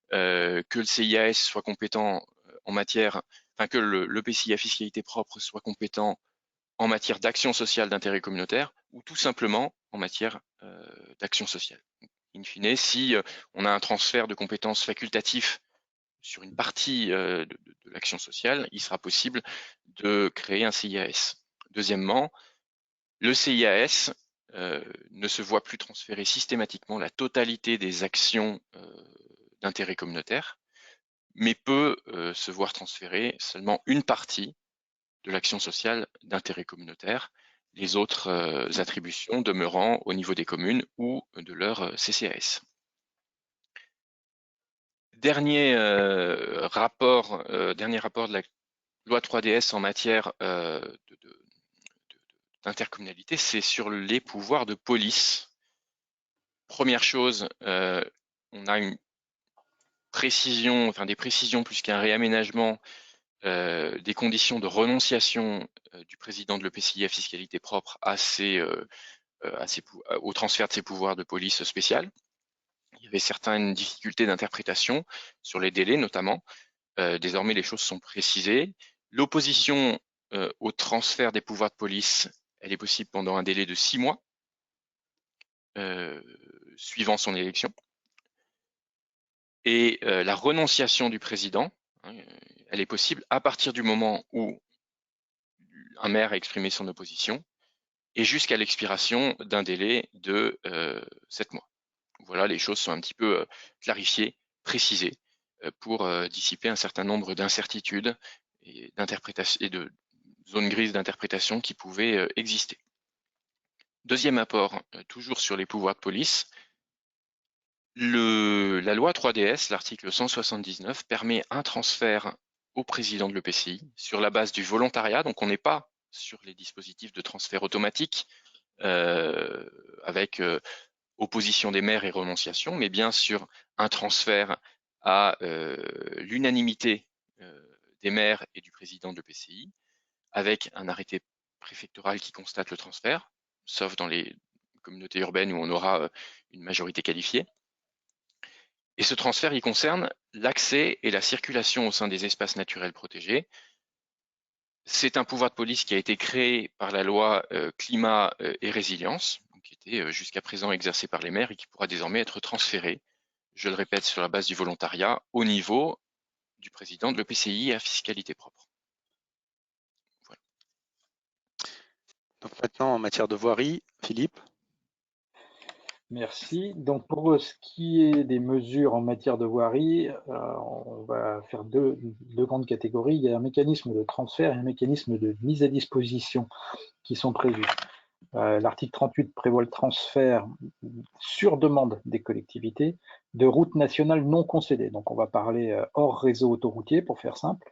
que le CIAS soit compétent en matière, enfin que l'EPCI à fiscalité propre soit compétent en matière d'action sociale d'intérêt communautaire ou tout simplement en matière d'action sociale. In fine, si on a un transfert de compétences facultatif sur une partie de l'action sociale, il sera possible de créer un CIAS. Deuxièmement, le CIAS ne se voit plus transférer systématiquement la totalité des actions d'intérêt communautaire, mais peut se voir transférer seulement une partie de l'action sociale d'intérêt communautaire, les autres attributions demeurant au niveau des communes ou de leur CCAS. Dernier rapport de la loi 3DS en matière d'intercommunalité, c'est sur les pouvoirs de police. Première chose, on a une précision, enfin des précisions plus qu'un réaménagement des conditions de renonciation du président de l'EPCI à fiscalité propre au transfert de ses pouvoirs de police spéciale. Il y avait certaines difficultés d'interprétation sur les délais notamment. Désormais, les choses sont précisées. L'opposition au transfert des pouvoirs de police, elle est possible pendant un délai de 6 mois, suivant son élection. Et la renonciation du président, elle est possible à partir du moment où un maire a exprimé son opposition et jusqu'à l'expiration d'un délai de 7 mois. Voilà, les choses sont un petit peu clarifiées, précisées, pour dissiper un certain nombre d'incertitudes et de zones grises d'interprétation qui pouvaient exister. Deuxième apport, toujours sur les pouvoirs de police, la loi 3DS, l'article 179, permet un transfert au président de l'EPCI sur la base du volontariat, donc on n'est pas sur les dispositifs de transfert automatique avec opposition des maires et renonciation, mais bien sur un transfert à l'unanimité des maires et du président de l'EPCI, avec un arrêté préfectoral qui constate le transfert, sauf dans les communautés urbaines où on aura une majorité qualifiée. Et ce transfert, il concerne l'accès et la circulation au sein des espaces naturels protégés. C'est un pouvoir de police qui a été créé par la loi climat et résilience, qui était jusqu'à présent exercé par les maires et qui pourra désormais être transféré, je le répète, sur la base du volontariat, au niveau du président de l'EPCI à fiscalité propre. Voilà. Donc maintenant, en matière de voirie, Philippe. Merci. Donc pour ce qui est des mesures en matière de voirie, on va faire deux grandes catégories. Il y a un mécanisme de transfert et un mécanisme de mise à disposition qui sont prévus. l'article 38 prévoit le transfert sur demande des collectivités de routes nationales non concédées. Donc on va parler hors réseau autoroutier pour faire simple.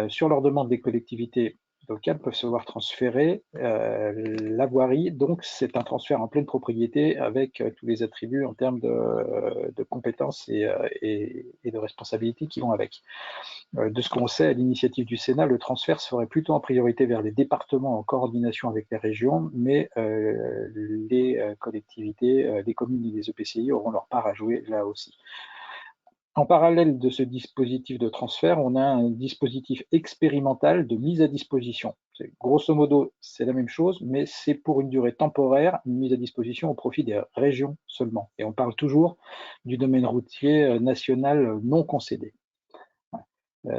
Sur leur demande, des collectivités locales peuvent se voir transférer la voirie. Donc c'est un transfert en pleine propriété avec tous les attributs en termes de compétences et de responsabilités qui vont avec. De ce qu'on sait, à l'initiative du Sénat, le transfert serait plutôt en priorité vers les départements en coordination avec les régions, mais les collectivités, les communes et les EPCI auront leur part à jouer là aussi. En parallèle de ce dispositif de transfert, on a un dispositif expérimental de mise à disposition. Grosso modo, c'est la même chose, mais c'est pour une durée temporaire, une mise à disposition au profit des régions seulement. Et on parle toujours du domaine routier national non concédé.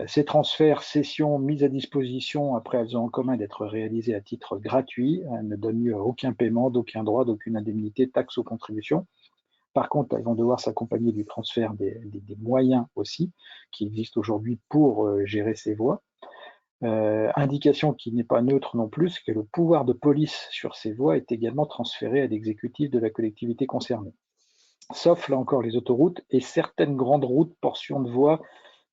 Ces transferts, cessions, mises à disposition, après elles ont en commun d'être réalisées à titre gratuit, elles ne donnent lieu à aucun paiement, d'aucun droit, d'aucune indemnité, taxe ou contribution. Par contre, elles vont devoir s'accompagner du transfert des moyens aussi, qui existent aujourd'hui pour gérer ces voies. Indication qui n'est pas neutre non plus, c'est que le pouvoir de police sur ces voies est également transféré à l'exécutif de la collectivité concernée. Sauf, là encore, les autoroutes et certaines grandes routes, portions de voies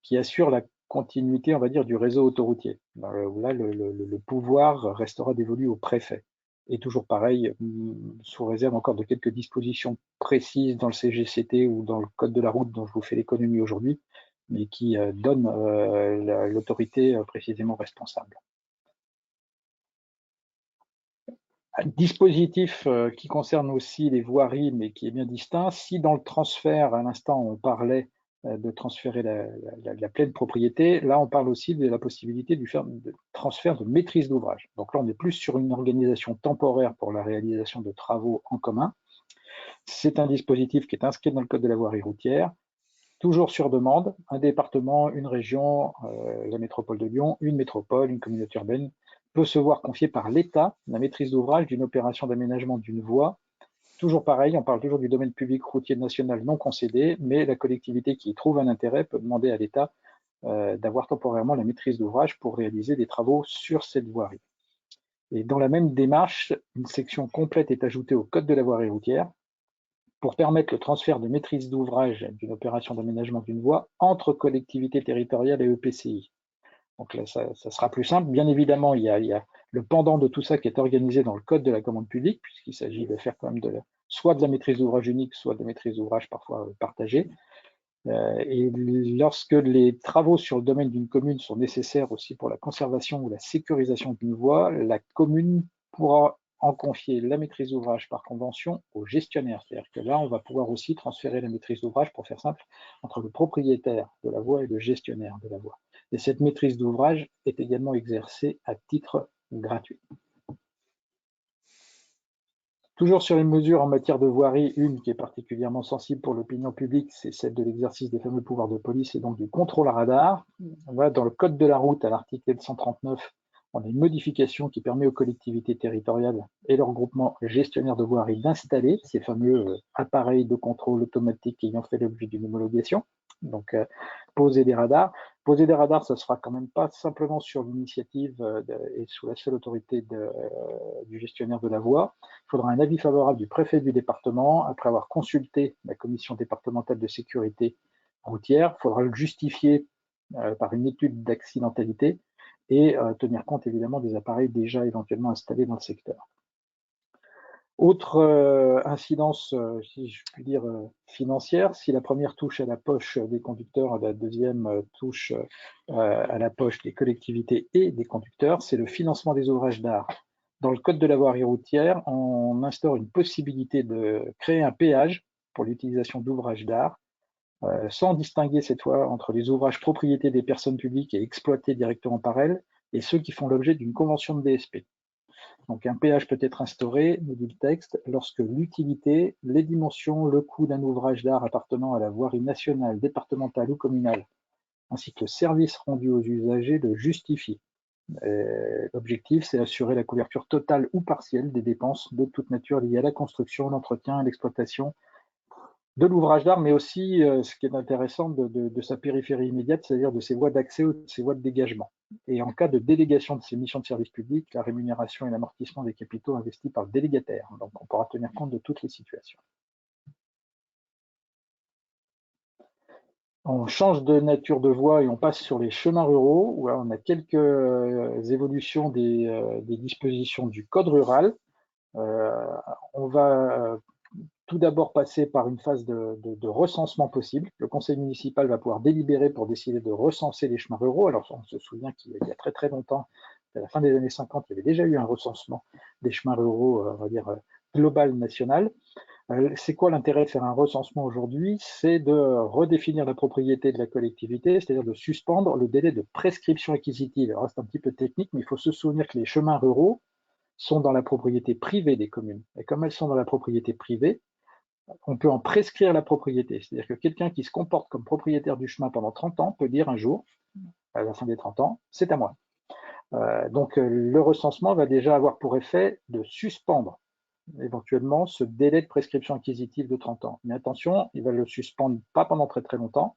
qui assurent la continuité, on va dire, du réseau autoroutier. Là, le pouvoir restera dévolu au préfet. Et toujours pareil, sous réserve encore de quelques dispositions précises dans le CGCT ou dans le code de la route dont je vous fais l'économie aujourd'hui, mais qui donnent l'autorité précisément responsable. Un dispositif qui concerne aussi les voiries, mais qui est bien distinct. Si dans le transfert, à l'instant, on parlait de transférer la pleine propriété, là, on parle aussi de la possibilité du transfert de maîtrise d'ouvrage. Donc là, on est plus sur une organisation temporaire pour la réalisation de travaux en commun. C'est un dispositif qui est inscrit dans le Code de la voirie routière, toujours sur demande, un département, une région, la métropole de Lyon, une métropole, une communauté urbaine, peut se voir confier par l'État la maîtrise d'ouvrage d'une opération d'aménagement d'une voie. Toujours pareil, on parle toujours du domaine public routier national non concédé, mais la collectivité qui y trouve un intérêt peut demander à l'État d'avoir temporairement la maîtrise d'ouvrage pour réaliser des travaux sur cette voirie. Et dans la même démarche, une section complète est ajoutée au Code de la voirie routière pour permettre le transfert de maîtrise d'ouvrage d'une opération d'aménagement d'une voie entre collectivités territoriales et EPCI. Donc là, ça sera plus simple. Bien évidemment, il y a le pendant de tout ça qui est organisé dans le Code de la commande publique, puisqu'il s'agit de faire quand même soit de la maîtrise d'ouvrage unique, soit de la maîtrise d'ouvrage parfois partagée. Et lorsque les travaux sur le domaine d'une commune sont nécessaires aussi pour la conservation ou la sécurisation d'une voie, la commune pourra en confier la maîtrise d'ouvrage par convention au gestionnaire. C'est-à-dire que là, on va pouvoir aussi transférer la maîtrise d'ouvrage, pour faire simple, entre le propriétaire de la voie et le gestionnaire de la voie. Et cette maîtrise d'ouvrage est également exercée à titre gratuit. Toujours sur les mesures en matière de voirie, une qui est particulièrement sensible pour l'opinion publique, c'est celle de l'exercice des fameux pouvoirs de police et donc du contrôle radar. Voilà, dans le Code de la route, à l'article 139, on a une modification qui permet aux collectivités territoriales et leurs groupements gestionnaires de voirie d'installer ces fameux appareils de contrôle automatique ayant fait l'objet d'une homologation. Donc, poser des radars. Poser des radars, ça ne sera quand même pas simplement sur l'initiative et sous la seule autorité du gestionnaire de la voie. Il faudra un avis favorable du préfet du département après avoir consulté la commission départementale de sécurité routière. Il faudra le justifier par une étude d'accidentalité et tenir compte évidemment des appareils déjà éventuellement installés dans le secteur. Autre incidence, si je puis dire, financière, si la première touche à la poche des conducteurs, la deuxième touche à la poche des collectivités et des conducteurs, c'est le financement des ouvrages d'art. Dans le Code de la voirie routière, on instaure une possibilité de créer un péage pour l'utilisation d'ouvrages d'art, sans distinguer cette fois entre les ouvrages propriété des personnes publiques et exploités directement par elles et ceux qui font l'objet d'une convention de DSP. Donc un péage peut être instauré, nous dit le texte, lorsque l'utilité, les dimensions, le coût d'un ouvrage d'art appartenant à la voirie nationale, départementale ou communale, ainsi que le service rendu aux usagers le justifient. L'objectif, c'est d'assurer la couverture totale ou partielle des dépenses de toute nature liées à la construction, l'entretien et l'exploitation de l'ouvrage d'art, mais aussi, ce qui est intéressant, de sa périphérie immédiate, c'est-à-dire de ses voies d'accès ou de ses voies de dégagement. et en cas de délégation de ces missions de service public, la rémunération et l'amortissement des capitaux investis par le délégataire. Donc, on pourra tenir compte de toutes les situations. On change de nature de voie et on passe sur les chemins ruraux, où là, on a quelques évolutions des dispositions du code rural. On va tout d'abord passer par une phase de recensement possible. Le conseil municipal va pouvoir délibérer pour décider de recenser les chemins ruraux. Alors, on se souvient qu'il y a très très longtemps, à la fin des années 50, il y avait déjà eu un recensement des chemins ruraux, on va dire, global, national. C'est quoi l'intérêt de faire un recensement aujourd'hui? C'est de redéfinir la propriété de la collectivité, c'est-à-dire de suspendre le délai de prescription acquisitive. Alors, c'est un petit peu technique, mais il faut se souvenir que les chemins ruraux sont dans la propriété privée des communes. Et comme elles sont dans la propriété privée, on peut en prescrire la propriété. C'est-à-dire que quelqu'un qui se comporte comme propriétaire du chemin pendant 30 ans peut dire un jour, à la fin des 30 ans, c'est à moi. Donc, le recensement va déjà avoir pour effet de suspendre éventuellement ce délai de prescription acquisitive de 30 ans. Mais attention, il va le suspendre pas pendant très très longtemps,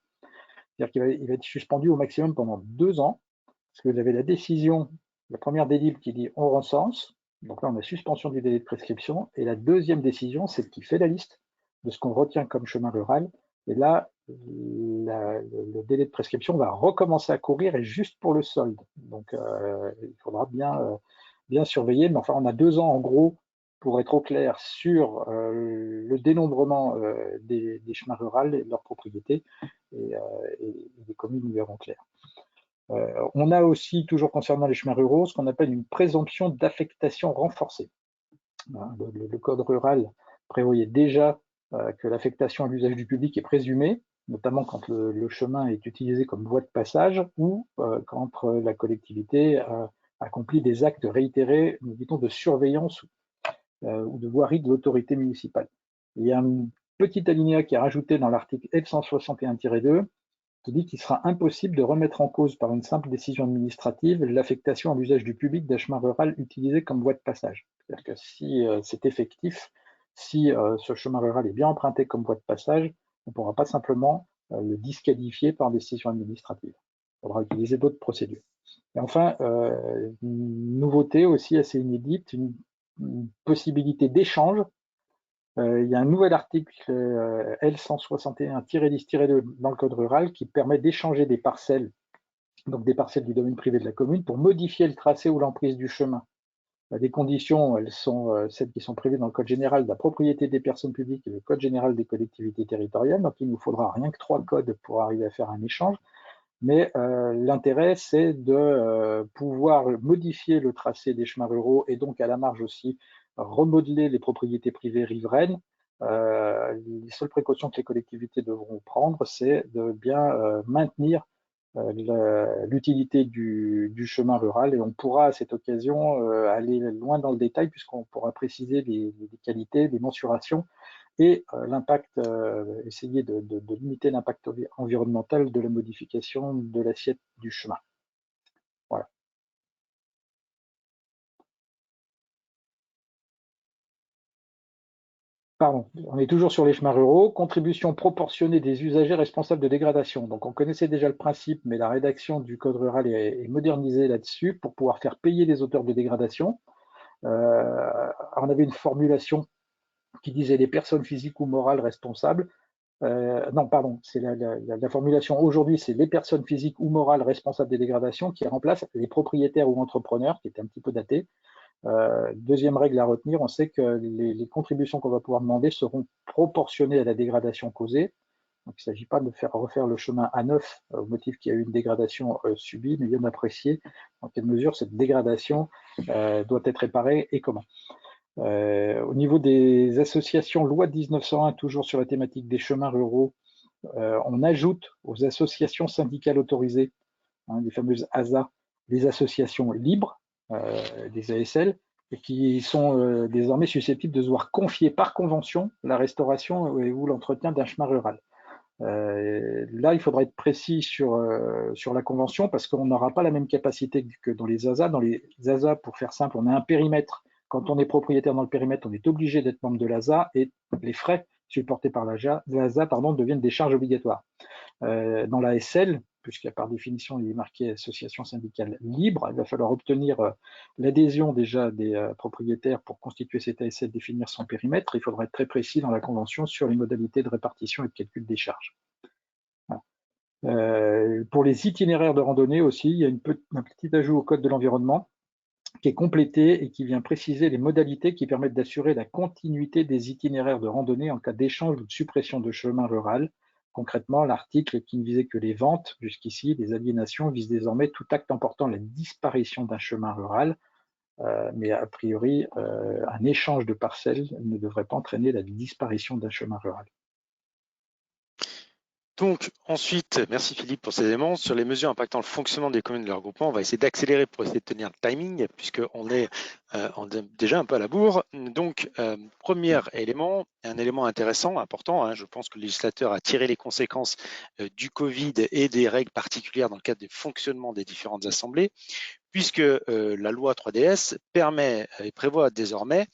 c'est-à-dire qu'il va être suspendu au maximum pendant 2 ans, parce que vous avez la décision, la première délib qui dit on recense, donc là on a suspension du délai de prescription, et la deuxième décision, c'est ce qui fait la liste de ce qu'on retient comme chemin rural, et là, le délai de prescription va recommencer à courir et juste pour le solde. Donc il faudra bien surveiller, mais enfin on a 2 ans en gros pour être au clair sur le dénombrement des chemins ruraux et de leurs propriétés, et les communes y verront clair. On a aussi, toujours concernant les chemins ruraux, ce qu'on appelle une présomption d'affectation renforcée. Le code rural prévoyait déjà que l'affectation à l'usage du public est présumée, notamment quand le chemin est utilisé comme voie de passage ou quand la collectivité accomplit des actes réitérés, nous dit-on, de surveillance ou de voirie de l'autorité municipale. Il y a un petit alinéa qui est rajouté dans l'article L161-2 qui dit qu'il sera impossible de remettre en cause par une simple décision administrative l'affectation à l'usage du public d'un chemin rural utilisé comme voie de passage. C'est-à-dire que si c'est effectif, si ce chemin rural est bien emprunté comme voie de passage, on ne pourra pas simplement le disqualifier par décision administrative. Il faudra utiliser d'autres procédures. Et enfin, une nouveauté aussi assez inédite, une possibilité d'échange. Il y a un nouvel article L161-10-2 dans le code rural qui permet d'échanger des parcelles, donc des parcelles du domaine privé de la commune, pour modifier le tracé ou l'emprise du chemin. Les conditions, elles sont celles qui sont prévues dans le code général de la propriété des personnes publiques et le code général des collectivités territoriales. Donc, il nous faudra rien que 3 codes pour arriver à faire un échange. Mais l'intérêt, c'est de pouvoir modifier le tracé des chemins ruraux et donc à la marge aussi remodeler les propriétés privées riveraines. Les seules précautions que les collectivités devront prendre, c'est de bien maintenir l'utilité du chemin rural, et on pourra à cette occasion aller loin dans le détail puisqu'on pourra préciser les qualités, les mensurations et l'impact, essayer de limiter l'impact environnemental de la modification de l'assiette du chemin. Voilà. Pardon, on est toujours sur les chemins ruraux. Contribution proportionnée des usagers responsables de dégradation. Donc on connaissait déjà le principe, mais la rédaction du code rural est modernisée là-dessus pour pouvoir faire payer les auteurs de dégradation. On avait une formulation qui disait les personnes physiques ou morales responsables. Non, pardon, c'est la formulation aujourd'hui, c'est les personnes physiques ou morales responsables des dégradations qui remplacent les propriétaires ou entrepreneurs, qui était un petit peu daté. Deuxième règle à retenir, on sait que les contributions qu'on va pouvoir demander seront proportionnées à la dégradation causée. Donc, il ne s'agit pas de refaire le chemin à neuf au motif qu'il y a eu une dégradation subie, mais bien d'apprécier en quelle mesure cette dégradation doit être réparée et comment. Au niveau des associations, loi de 1901, toujours sur la thématique des chemins ruraux, on ajoute aux associations syndicales autorisées, les fameuses ASA, des associations libres, des ASL, et qui sont désormais susceptibles de se voir confier par convention la restauration ou l'entretien d'un chemin rural. Là, il faudra être précis sur la convention parce qu'on n'aura pas la même capacité que dans les ASA. Dans les ASA, pour faire simple, on a un périmètre. Quand on est propriétaire dans le périmètre, on est obligé d'être membre de l'ASA et les frais supportés par l'ASA deviennent des charges obligatoires. Dans la SL, puisqu'il par définition, il est marqué association syndicale libre. Il va falloir obtenir l'adhésion déjà des propriétaires pour constituer cette ASL, définir son périmètre. Il faudra être très précis dans la convention sur les modalités de répartition et de calcul des charges. Pour les itinéraires de randonnée aussi, il y a un petit ajout au code de l'environnement qui est complété et qui vient préciser les modalités qui permettent d'assurer la continuité des itinéraires de randonnée en cas d'échange ou de suppression de chemin rural. Concrètement, l'article qui ne visait que les ventes jusqu'ici, les aliénations, vise désormais tout acte emportant la disparition d'un chemin rural, mais a priori, un échange de parcelles ne devrait pas entraîner la disparition d'un chemin rural. Donc ensuite, merci Philippe pour ces éléments. Sur les mesures impactant le fonctionnement des communes et de leur groupement, on va essayer d'accélérer pour essayer de tenir le timing, puisqu'on est déjà un peu à la bourre. Donc, premier élément, un élément intéressant, important, hein, je pense que le législateur a tiré les conséquences du Covid et des règles particulières dans le cadre du fonctionnement des différentes assemblées, puisque la loi 3DS permet et prévoit désormais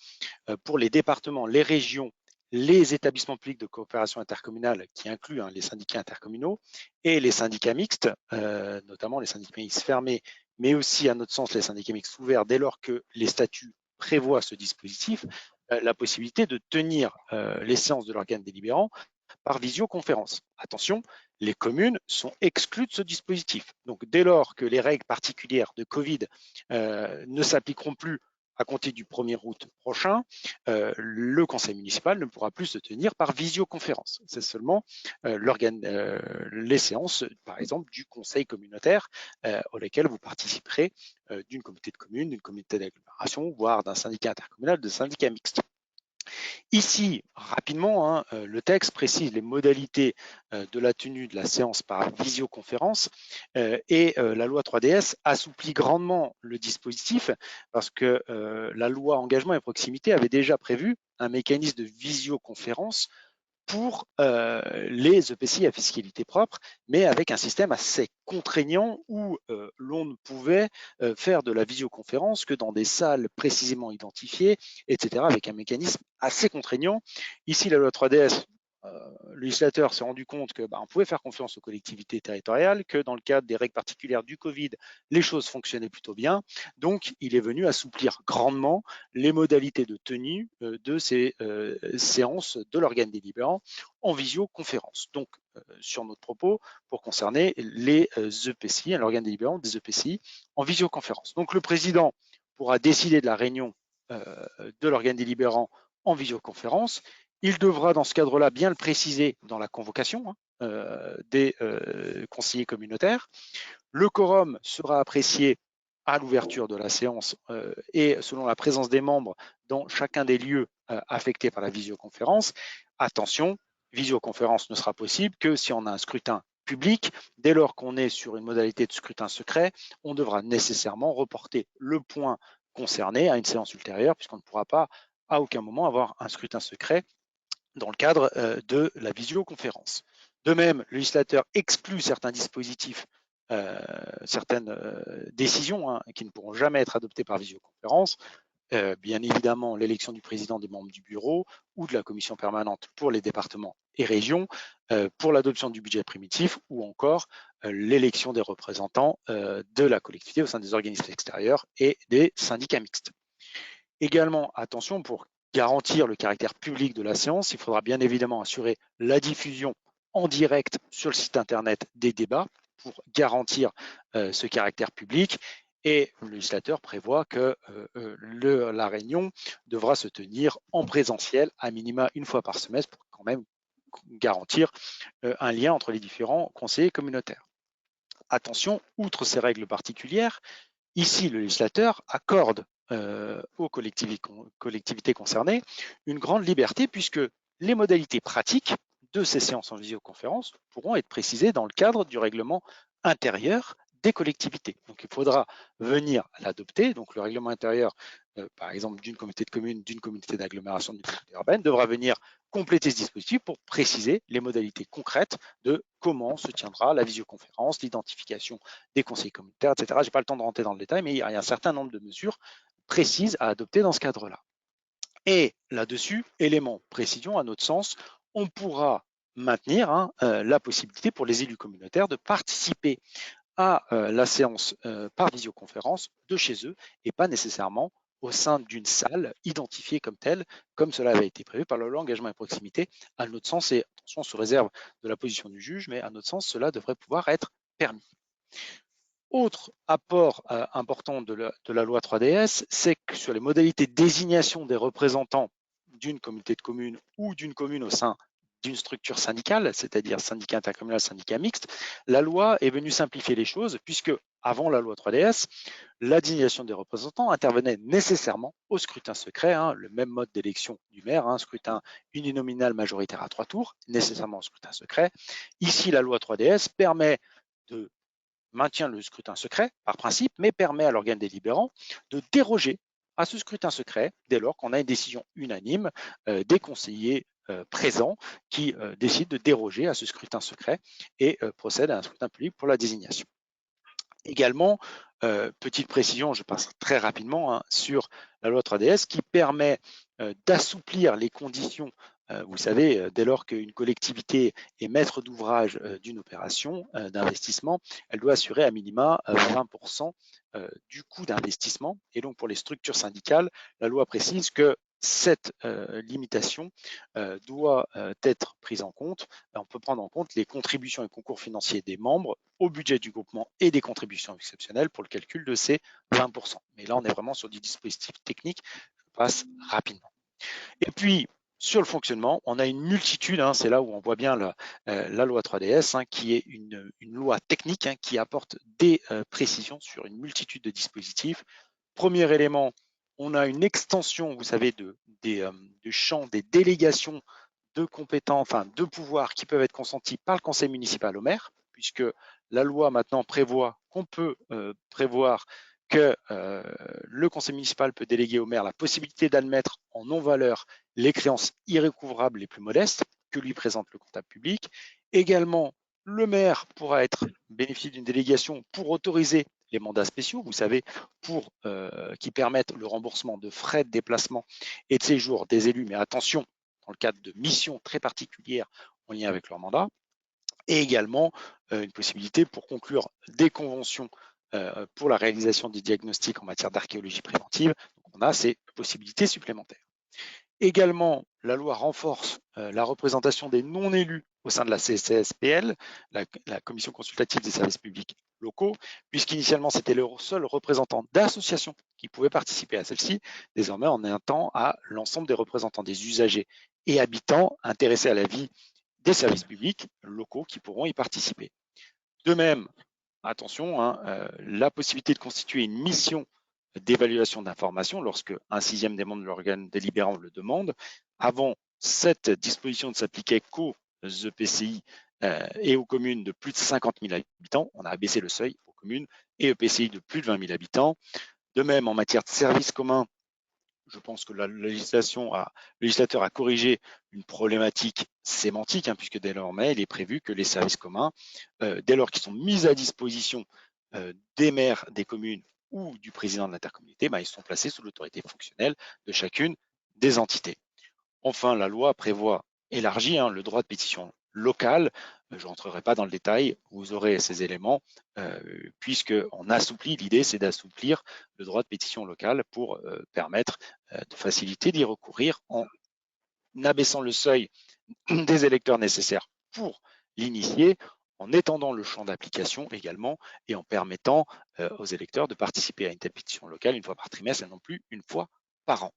pour les départements, les régions, les établissements publics de coopération intercommunale qui incluent les syndicats intercommunaux et les syndicats mixtes, notamment les syndicats mixtes fermés, mais aussi à notre sens les syndicats mixtes ouverts dès lors que les statuts prévoient ce dispositif, la possibilité de tenir les séances de l'organe délibérant par visioconférence. Attention, les communes sont exclues de ce dispositif. Donc dès lors que les règles particulières de Covid ne s'appliqueront plus à compter du 1er août prochain, le conseil municipal ne pourra plus se tenir par visioconférence. C'est seulement les séances, par exemple, du conseil communautaire auxquelles vous participerez d'une communauté de communes, d'une communauté d'agglomération, voire d'un syndicat intercommunal, de syndicats mixtes. Ici, rapidement, le texte précise les modalités de la tenue de la séance par visioconférence et la loi 3DS assouplit grandement le dispositif parce que la loi engagement et proximité avait déjà prévu un mécanisme de visioconférence pour les EPCI à fiscalité propre, mais avec un système assez contraignant où l'on ne pouvait faire de la visioconférence que dans des salles précisément identifiées, etc., avec un mécanisme assez contraignant. Ici, la loi 3DS, le législateur s'est rendu compte que on pouvait faire confiance aux collectivités territoriales, que dans le cadre des règles particulières du Covid, les choses fonctionnaient plutôt bien. Donc, il est venu assouplir grandement les modalités de tenue de ces séances de l'organe délibérant en visioconférence. Donc, sur notre propos, pour concerner les EPCI, l'organe délibérant des EPCI en visioconférence. Donc, le président pourra décider de la réunion de l'organe délibérant en visioconférence. Il devra, dans ce cadre-là, bien le préciser dans la convocation des conseillers communautaires. Le quorum sera apprécié à l'ouverture de la séance et selon la présence des membres dans chacun des lieux affectés par la visioconférence. Attention, visioconférence ne sera possible que si on a un scrutin public. Dès lors qu'on est sur une modalité de scrutin secret, on devra nécessairement reporter le point concerné à une séance ultérieure, puisqu'on ne pourra pas à aucun moment avoir un scrutin secret dans le cadre de la visioconférence. De même, le législateur exclut certains dispositifs, certaines décisions qui ne pourront jamais être adoptées par visioconférence. Bien évidemment, l'élection du président, des membres du bureau ou de la commission permanente pour les départements et régions, pour l'adoption du budget primitif ou encore l'élection des représentants de la collectivité au sein des organismes extérieurs et des syndicats mixtes. Également, attention, pour garantir le caractère public de la séance, il faudra bien évidemment assurer la diffusion en direct sur le site internet des débats pour garantir ce caractère public. Et le législateur prévoit que la réunion devra se tenir en présentiel à minima une fois par semestre pour quand même garantir un lien entre les différents conseillers communautaires. Attention, outre ces règles particulières, ici le législateur accorde aux collectivités concernées une grande liberté puisque les modalités pratiques de ces séances en visioconférence pourront être précisées dans le cadre du règlement intérieur des collectivités. Donc il faudra venir l'adopter. Donc le règlement intérieur, par exemple d'une communauté de communes, d'une communauté d'agglomération, d'une communauté urbaine, devra venir compléter ce dispositif pour préciser les modalités concrètes de comment se tiendra la visioconférence, l'identification des conseillers communautaires, etc. Je n'ai pas le temps de rentrer dans le détail, mais il y a un certain nombre de mesures précises à adopter dans ce cadre-là. Et là-dessus, élément précision, à notre sens, on pourra maintenir la possibilité pour les élus communautaires de participer à la séance par visioconférence de chez eux et pas nécessairement au sein d'une salle identifiée comme telle, comme cela avait été prévu par la loi engagement et proximité. À notre sens, et attention sous réserve de la position du juge, mais à notre sens, cela devrait pouvoir être permis. Autre apport important de la loi 3DS, c'est que sur les modalités de désignation des représentants d'une communauté de communes ou d'une commune au sein d'une structure syndicale, c'est-à-dire syndicat intercommunal, syndicat mixte, la loi est venue simplifier les choses puisque avant la loi 3DS, la désignation des représentants intervenait nécessairement au scrutin secret, le même mode d'élection du maire, scrutin uninominal majoritaire à 3 tours, nécessairement au scrutin secret. Ici, la loi 3DS permet de maintient le scrutin secret par principe, mais permet à l'organe délibérant de déroger à ce scrutin secret dès lors qu'on a une décision unanime des conseillers présents qui décident de déroger à ce scrutin secret et procèdent à un scrutin public pour la désignation. Également, petite précision, je passe très rapidement sur la loi 3DS qui permet d'assouplir les conditions. Vous savez, dès lors qu'une collectivité est maître d'ouvrage d'une opération d'investissement, elle doit assurer à minima 20% du coût d'investissement. Et donc, pour les structures syndicales, la loi précise que cette limitation doit être prise en compte. On peut prendre en compte les contributions et concours financiers des membres au budget du groupement et des contributions exceptionnelles pour le calcul de ces 20%. Mais là, on est vraiment sur du dispositif technique. Je passe rapidement. Et puis, sur le fonctionnement, on a une multitude, c'est là où on voit bien la loi 3DS, qui est une loi technique qui apporte des précisions sur une multitude de dispositifs. Premier élément, on a une extension, vous savez, du champ des délégations de compétences, de pouvoirs qui peuvent être consentis par le conseil municipal au maire, puisque la loi maintenant prévoit qu'on peut prévoir que le conseil municipal peut déléguer au maire la possibilité d'admettre en non-valeur les créances irrécouvrables les plus modestes que lui présente le comptable public. Également, le maire pourra bénéficier d'une délégation pour autoriser les mandats spéciaux, vous savez, qui permettent le remboursement de frais de déplacement et de séjour des élus, mais attention, dans le cadre de missions très particulières en lien avec leur mandat, et également une possibilité pour conclure des conventions pour la réalisation des diagnostics en matière d'archéologie préventive. Donc, on a ces possibilités supplémentaires. Également, la loi renforce la représentation des non-élus au sein de la CCSPL, la Commission consultative des services publics locaux, puisqu'initialement, c'était le seul représentant d'associations qui pouvait participer à celle-ci. Désormais, on étend à l'ensemble des représentants des usagers et habitants intéressés à la vie des services publics locaux qui pourront y participer. De même, attention, la possibilité de constituer une mission d'évaluation d'information lorsque un sixième des membres de l'organe délibérant le demande. Avant, cette disposition ne s'appliquait qu'aux EPCI et aux communes de plus de 50 000 habitants. On a abaissé le seuil aux communes et EPCI de plus de 20 000 habitants. De même, en matière de services communs, je pense que le législateur a corrigé une problématique sémantique, puisque désormais, il est prévu que les services communs, dès lors qu'ils sont mis à disposition des maires des communes ou du président de l'intercommunalité, ils sont placés sous l'autorité fonctionnelle de chacune des entités. Enfin, la loi prévoit élargi le droit de pétition locale. Je ne rentrerai pas dans le détail, vous aurez ces éléments, puisqu'on assouplit, l'idée c'est d'assouplir le droit de pétition locale pour permettre de faciliter d'y recourir en abaissant le seuil des électeurs nécessaires pour l'initier, en étendant le champ d'application également et en permettant aux électeurs de participer à une telle pétition locale une fois par trimestre et non plus une fois par an.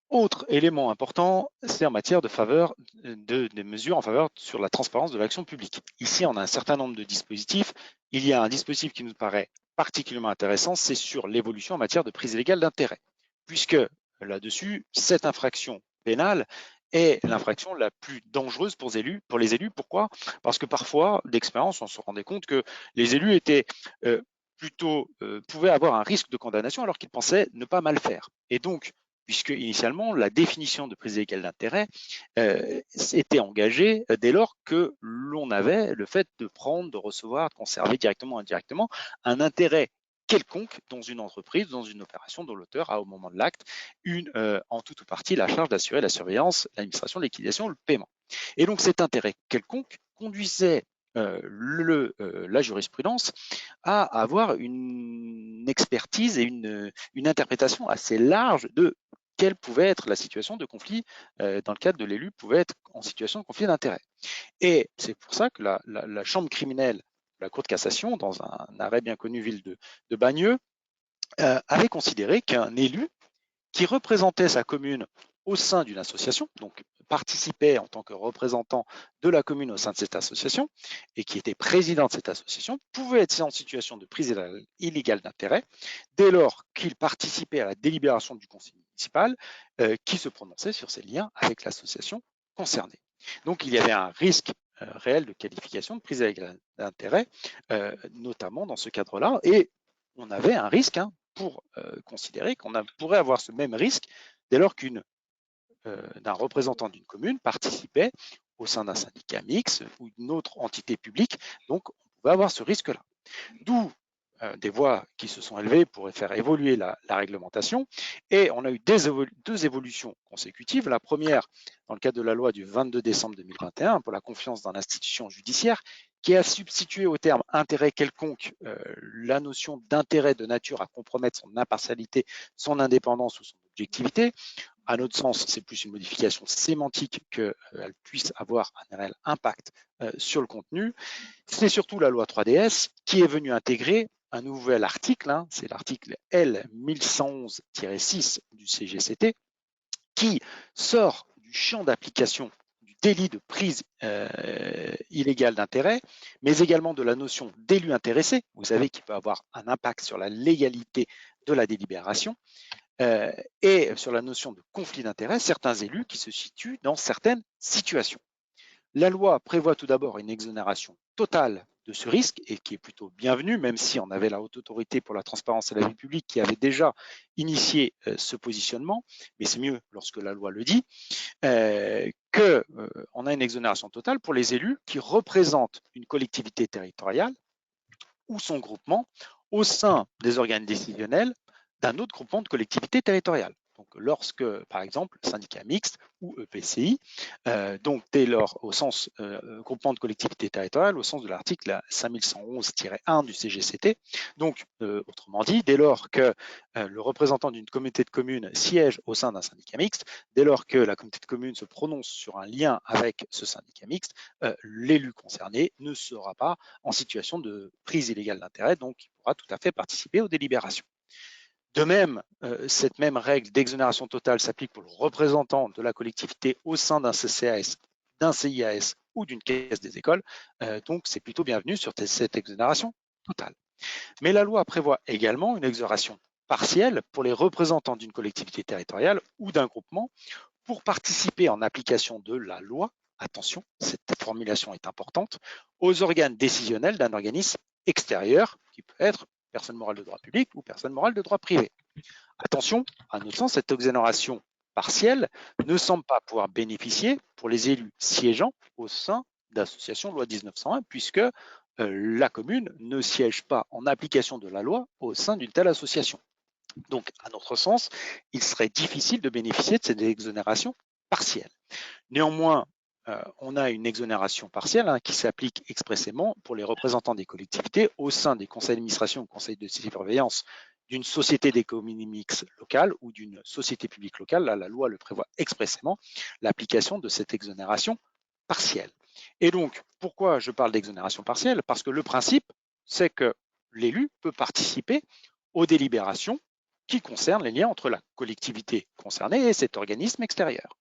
Autre élément important, c'est en matière de mesures en faveur sur la transparence de l'action publique. Ici, on a un certain nombre de dispositifs. Il y a un dispositif qui nous paraît particulièrement intéressant, c'est sur l'évolution en matière de prise illégale d'intérêt, puisque là-dessus, cette infraction pénale est l'infraction la plus dangereuse pour les élus. Pourquoi? Parce que parfois, d'expérience, on se rendait compte que les élus étaient pouvaient avoir un risque de condamnation alors qu'ils pensaient ne pas mal faire. Et donc, puisque initialement, la définition de prise illégale d'intérêt était engagée dès lors que l'on avait le fait de prendre, de recevoir, de conserver directement ou indirectement un intérêt quelconque dans une entreprise, dans une opération dont l'auteur a au moment de l'acte en tout ou partie la charge d'assurer la surveillance, l'administration, la liquidation, le paiement. Et donc cet intérêt quelconque conduisait la jurisprudence à avoir une expertise et une interprétation assez large de quelle pouvait être la situation de conflit dans le cadre de l'élu pouvait être en situation de conflit d'intérêt. Et c'est pour ça que la chambre criminelle, la Cour de cassation, dans un arrêt bien connu ville de Bagneux, avait considéré qu'un élu qui représentait sa commune au sein d'une association, donc participait en tant que représentant de la commune au sein de cette association et qui était président de cette association, pouvait être en situation de prise illégale d'intérêt dès lors qu'il participait à la délibération du conseil municipal qui se prononçait sur ses liens avec l'association concernée. Donc il y avait un risque réel de qualification de prise illégale d'intérêt, notamment dans ce cadre-là, et on avait un risque pour considérer qu'on pourrait avoir ce même risque dès lors d'un représentant d'une commune participait au sein d'un syndicat mixte ou d'une autre entité publique. Donc, on pouvait avoir ce risque-là. D'où des voix qui se sont élevées pour faire évoluer la réglementation. Et on a eu deux évolutions consécutives. La première, dans le cadre de la loi du 22 décembre 2021 pour la confiance dans l'institution judiciaire, qui a substitué au terme intérêt quelconque la notion d'intérêt de nature à compromettre son impartialité, son indépendance ou son objectivité. À notre sens, c'est plus une modification sémantique qu'elle puisse avoir un réel impact sur le contenu. C'est surtout la loi 3DS qui est venue intégrer un nouvel article, c'est l'article L1111-6 du CGCT, qui sort du champ d'application du délit de prise illégale d'intérêt, mais également de la notion d'élu intéressé, vous savez, qui peut avoir un impact sur la légalité de la délibération, et sur la notion de conflit d'intérêt, certains élus qui se situent dans certaines situations. La loi prévoit tout d'abord une exonération totale de ce risque et qui est plutôt bienvenue, même si on avait la Haute Autorité pour la transparence et la vie publique qui avait déjà initié ce positionnement, mais c'est mieux lorsque la loi le dit, qu'on a une exonération totale pour les élus qui représentent une collectivité territoriale ou son groupement au sein des organes décisionnels d'un autre groupement de collectivités territoriales. Donc, lorsque, par exemple, syndicat mixte ou EPCI, donc dès lors au sens groupement de collectivités territoriales, au sens de l'article 5111-1 du CGCT. Donc, autrement dit, dès lors que le représentant d'une communauté de communes siège au sein d'un syndicat mixte, dès lors que la communauté de communes se prononce sur un lien avec ce syndicat mixte, l'élu concerné ne sera pas en situation de prise illégale d'intérêt, donc il pourra tout à fait participer aux délibérations. De même, cette même règle d'exonération totale s'applique pour le représentant de la collectivité au sein d'un CCAS, d'un CIAS ou d'une caisse des écoles. Donc, c'est plutôt bienvenu sur cette exonération totale. Mais la loi prévoit également une exonération partielle pour les représentants d'une collectivité territoriale ou d'un groupement pour participer en application de la loi, attention, cette formulation est importante, aux organes décisionnels d'un organisme extérieur qui peut être personne morale de droit public ou personne morale de droit privé. Attention, à notre sens, cette exonération partielle ne semble pas pouvoir bénéficier pour les élus siégeant au sein d'associations loi 1901, puisque la commune ne siège pas en application de la loi au sein d'une telle association. Donc, à notre sens, il serait difficile de bénéficier de cette exonération partielle. Néanmoins, on a une exonération partielle qui s'applique expressément pour les représentants des collectivités au sein des conseils d'administration ou conseils de surveillance d'une société d'économie mixte locale ou d'une société publique locale. Là, la loi le prévoit expressément, l'application de cette exonération partielle. Et donc, pourquoi je parle d'exonération partielle? Parce que le principe, c'est que l'élu peut participer aux délibérations qui concernent les liens entre la collectivité concernée et cet organisme extérieur,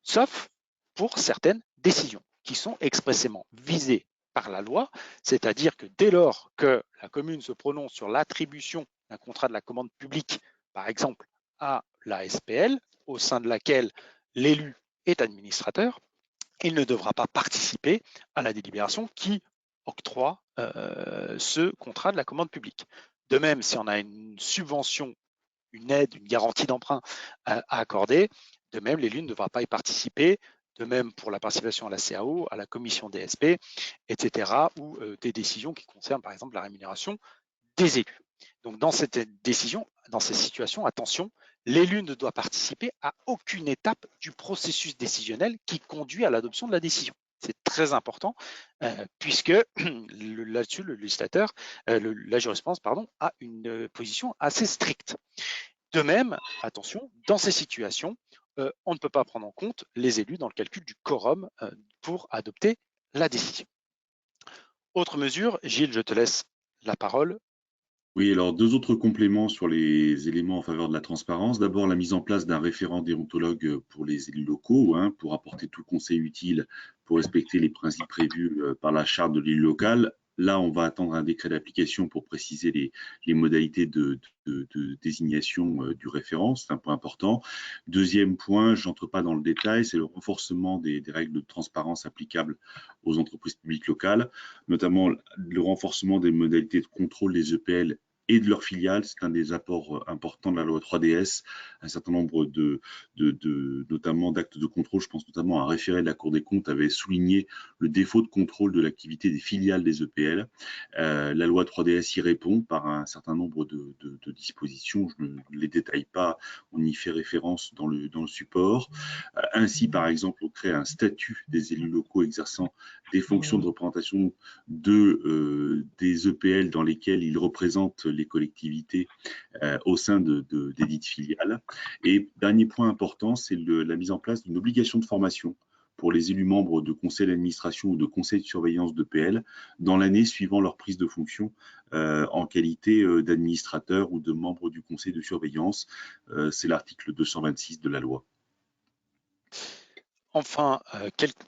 sauf pour certaines décisions qui sont expressément visées par la loi, c'est-à-dire que dès lors que la commune se prononce sur l'attribution d'un contrat de la commande publique, par exemple à la SPL, au sein de laquelle l'élu est administrateur, il ne devra pas participer à la délibération qui octroie ce contrat de la commande publique. De même, si on a une subvention, une aide, une garantie d'emprunt à accorder, de même, l'élu ne devra pas y participer. De même pour la participation à la CAO, à la commission DSP, etc., ou des décisions qui concernent par exemple la rémunération des élus. Donc dans cette décision, dans ces situations, attention, L'élu ne doit participer à aucune étape du processus décisionnel qui conduit à l'adoption de la décision. C'est très important puisque là-dessus, le législateur, la jurisprudence, a une position assez stricte. De même, attention, dans ces situations, on ne peut pas prendre en compte les élus dans le calcul du quorum pour adopter la décision. Autre mesure, Gilles, je te laisse la parole. Oui, alors deux autres compléments sur les éléments en faveur de la transparence. D'abord, la mise en place d'un référent déontologue pour les élus locaux, pour apporter tout conseil utile pour respecter les principes prévus par la charte de l'élu local. Là, on va attendre un décret d'application pour préciser les modalités de désignation du référent. C'est un point important. Deuxième point, je n'entre pas dans le détail, c'est le renforcement des règles de transparence applicables aux entreprises publiques locales, notamment le renforcement des modalités de contrôle des EPL et de leurs filiales. C'est un des apports importants de la loi 3DS. Un certain nombre notamment d'actes de contrôle, je pense notamment à un référé de la Cour des comptes, avait souligné le défaut de contrôle de l'activité des filiales des EPL. La loi 3DS y répond par un certain nombre de dispositions. Je ne les détaille pas, on y fait référence dans le support. Ainsi, par exemple, on crée un statut des élus locaux exerçant des fonctions de représentation des EPL dans lesquelles ils représentent les collectivités au sein des dites filiales. Et dernier point important, c'est la mise en place d'une obligation de formation pour les élus membres de conseils d'administration ou de conseils de surveillance d'EPL dans l'année suivant leur prise de fonction en qualité d'administrateur ou de membre du conseil de surveillance. C'est l'article 226 de la loi. Enfin,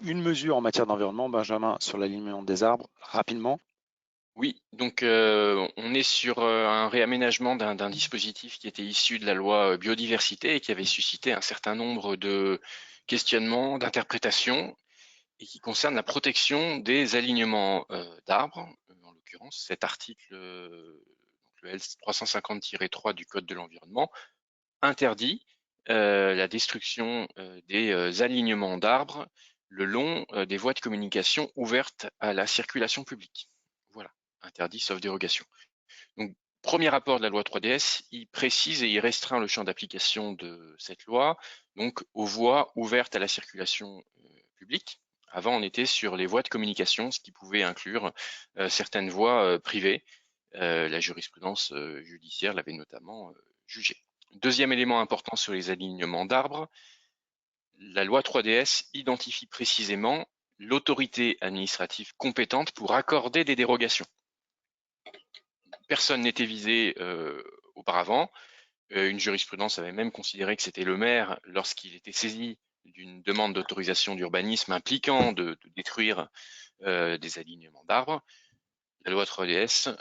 une mesure en matière d'environnement, Benjamin, sur l'alignement des arbres, rapidement. Oui, donc on est sur un réaménagement d'un dispositif qui était issu de la loi biodiversité et qui avait suscité un certain nombre de questionnements, d'interprétations, et qui concerne la protection des alignements d'arbres. En l'occurrence, cet article, le L 350-3 du Code de l'environnement, interdit la destruction des alignements d'arbres le long des voies de communication ouvertes à la circulation publique. Voilà, interdit sauf dérogation. Donc, premier rapport de la loi 3DS, il précise et il restreint le champ d'application de cette loi donc aux voies ouvertes à la circulation publique. Avant, on était sur les voies de communication, ce qui pouvait inclure certaines voies privées. La jurisprudence judiciaire l'avait notamment jugé. Deuxième élément important sur les alignements d'arbres, la loi 3DS identifie précisément l'autorité administrative compétente pour accorder des dérogations. Personne n'était visé auparavant. Une jurisprudence avait même considéré que c'était le maire lorsqu'il était saisi d'une demande d'autorisation d'urbanisme impliquant de détruire des alignements d'arbres. La loi 3DS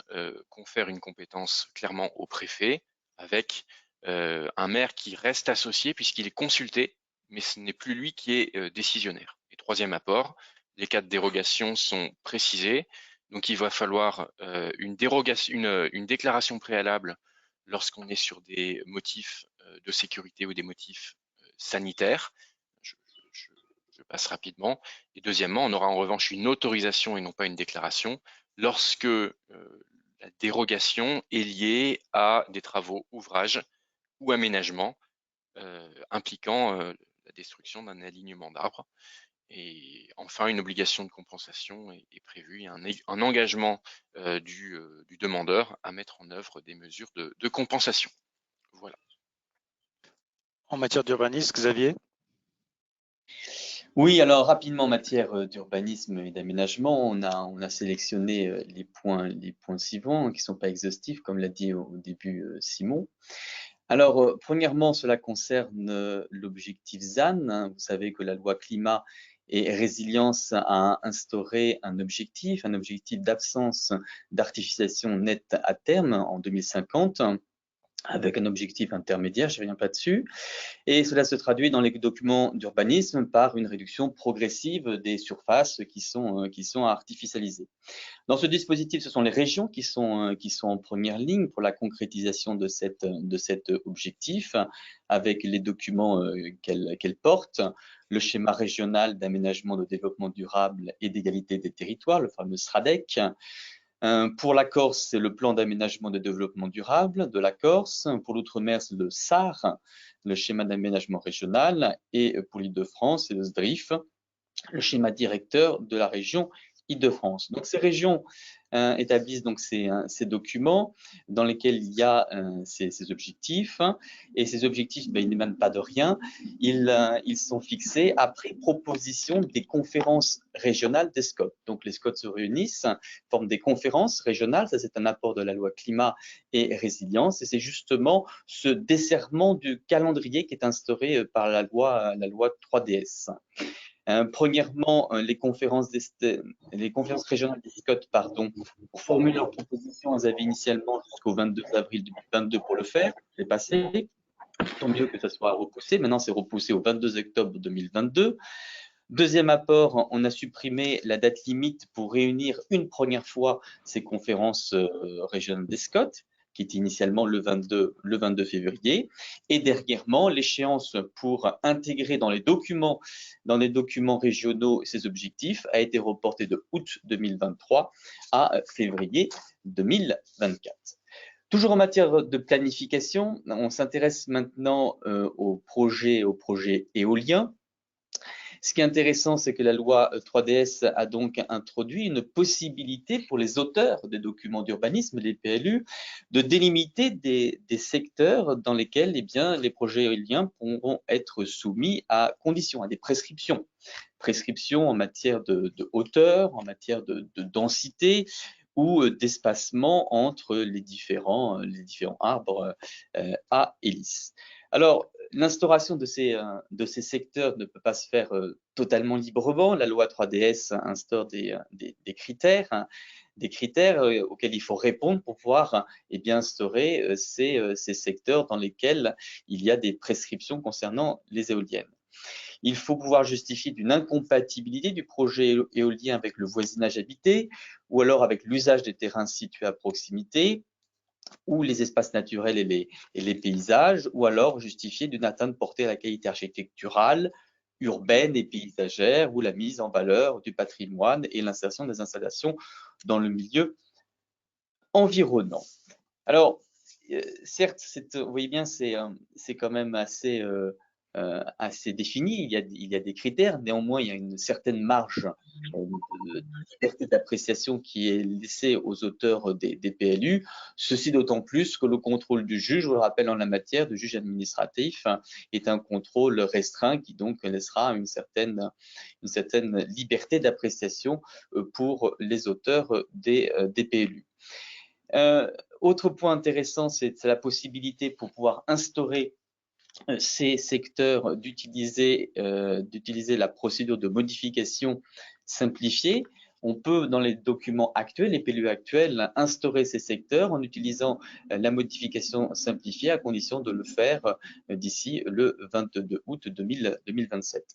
confère une compétence clairement au préfet avec un maire qui reste associé puisqu'il est consulté, mais ce n'est plus lui qui est décisionnaire. Et troisième apport, les cas de dérogation sont précisés. Donc il va falloir une déclaration préalable lorsqu'on est sur des motifs de sécurité ou des motifs sanitaires. Je passe rapidement. Et deuxièmement, on aura en revanche une autorisation et non pas une déclaration lorsque la dérogation est liée à des travaux, ouvrages ou aménagements impliquant la destruction d'un alignement d'arbres. Et enfin, une obligation de compensation est prévue et un engagement du demandeur à mettre en œuvre des mesures de compensation. Voilà. En matière d'urbanisme, Xavier? Oui, alors rapidement en matière d'urbanisme et d'aménagement, on a sélectionné les points suivants qui ne sont pas exhaustifs, comme l'a dit au début Simon. Alors, premièrement, cela concerne l'objectif ZAN. Vous savez que la loi climat et résilience a instauré un objectif d'absence d'artificialisation nette à terme en 2050, avec un objectif intermédiaire, je ne reviens pas dessus. Et cela se traduit dans les documents d'urbanisme par une réduction progressive des surfaces qui sont artificialisées. Dans ce dispositif, ce sont les régions qui sont en première ligne pour la concrétisation de cet objectif, avec les documents qu'elles portent, le schéma régional d'aménagement de développement durable et d'égalité des territoires, le fameux SRADEC, Pour la Corse, c'est le plan d'aménagement de développement durable de la Corse. Pour l'Outre-mer, c'est le SAR, le schéma d'aménagement régional. Et pour l'Île-de-France, c'est le SDRIF, le schéma directeur de la région Île-de-France. Donc ces régions établissent donc ces documents dans lesquels il y a ces objectifs, et ces objectifs, ils n'émanent pas de rien, ils sont fixés après proposition des conférences régionales des SCOT. Donc les SCOT se réunissent, forment des conférences régionales, ça c'est un apport de la loi climat et résilience, et c'est justement ce desserrement du calendrier qui est instauré par la loi 3DS. Premièrement, les conférences régionales des SCOT, pour formuler leurs propositions, elles avaient initialement jusqu'au 22 avril 2022 pour le faire, c'est passé. Tant mieux que ça soit repoussé. Maintenant, c'est repoussé au 22 octobre 2022. Deuxième apport, on a supprimé la date limite pour réunir une première fois ces conférences régionales des SCOT, qui était initialement le 22 février. Et dernièrement, l'échéance pour intégrer dans les documents régionaux ces objectifs a été reportée de août 2023 à février 2024. Toujours en matière de planification, on s'intéresse maintenant au projet éolien. Ce qui est intéressant, c'est que la loi 3DS a donc introduit une possibilité pour les auteurs des documents d'urbanisme, les PLU, de délimiter des secteurs dans lesquels les projets éoliens pourront être soumis à conditions, à des prescriptions. Prescriptions en matière de hauteur, en matière de densité, ou d'espacement entre les différents arbres à hélice. Alors, l'instauration de ces secteurs ne peut pas se faire totalement librement. La loi 3DS instaure des critères, auxquels il faut répondre pour pouvoir instaurer ces secteurs dans lesquels il y a des prescriptions concernant les éoliennes. Il faut pouvoir justifier d'une incompatibilité du projet éolien avec le voisinage habité, ou alors avec l'usage des terrains situés à proximité, ou les espaces naturels et les paysages, ou alors justifier d'une atteinte portée à la qualité architecturale, urbaine et paysagère, ou la mise en valeur du patrimoine et l'insertion des installations dans le milieu environnant. Alors, certes, vous voyez bien, c'est quand même assez défini, il y a des critères, néanmoins il y a une certaine marge de liberté d'appréciation qui est laissée aux auteurs des PLU, ceci d'autant plus que le contrôle du juge, je le rappelle en la matière, du juge administratif, est un contrôle restreint qui donc laissera une certaine liberté d'appréciation pour les auteurs des PLU. Autre point intéressant, c'est la possibilité pour pouvoir instaurer ces secteurs d'utiliser la procédure de modification simplifiée. On peut, dans les documents actuels, les PLU actuels, instaurer ces secteurs en utilisant la modification simplifiée à condition de le faire d'ici le 22 août 2027.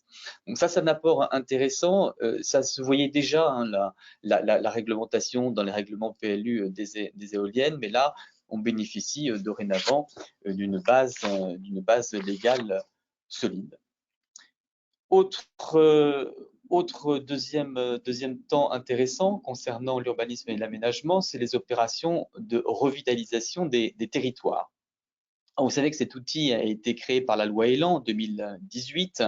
Donc ça, c'est un apport intéressant. Ça se voyait déjà, hein, la réglementation dans les règlements PLU des éoliennes, mais là, on bénéficie dorénavant d'une base légale solide. Autre deuxième temps intéressant concernant l'urbanisme et l'aménagement, c'est les opérations de revitalisation des territoires. Alors, vous savez que cet outil a été créé par la loi Elan en 2018.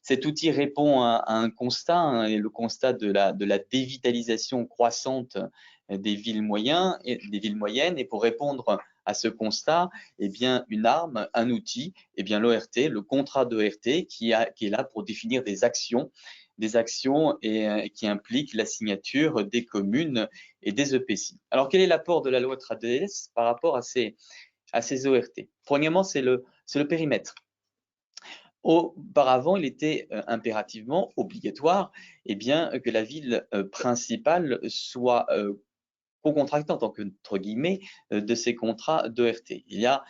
Cet outil répond à un constat, le constat de la dévitalisation croissante des villes moyennes, et pour répondre à ce constat, une arme, un outil, l'ORT, le contrat d'ORT, qui est là pour définir des actions qui impliquent la signature des communes et des EPCI. Alors, quel est l'apport de la loi 3DS par rapport à ces ORT? Premièrement, c'est le périmètre. Auparavant, il était impérativement obligatoire que la ville principale soit co-contractante, entre guillemets, de ces contrats d'ORT. Il y a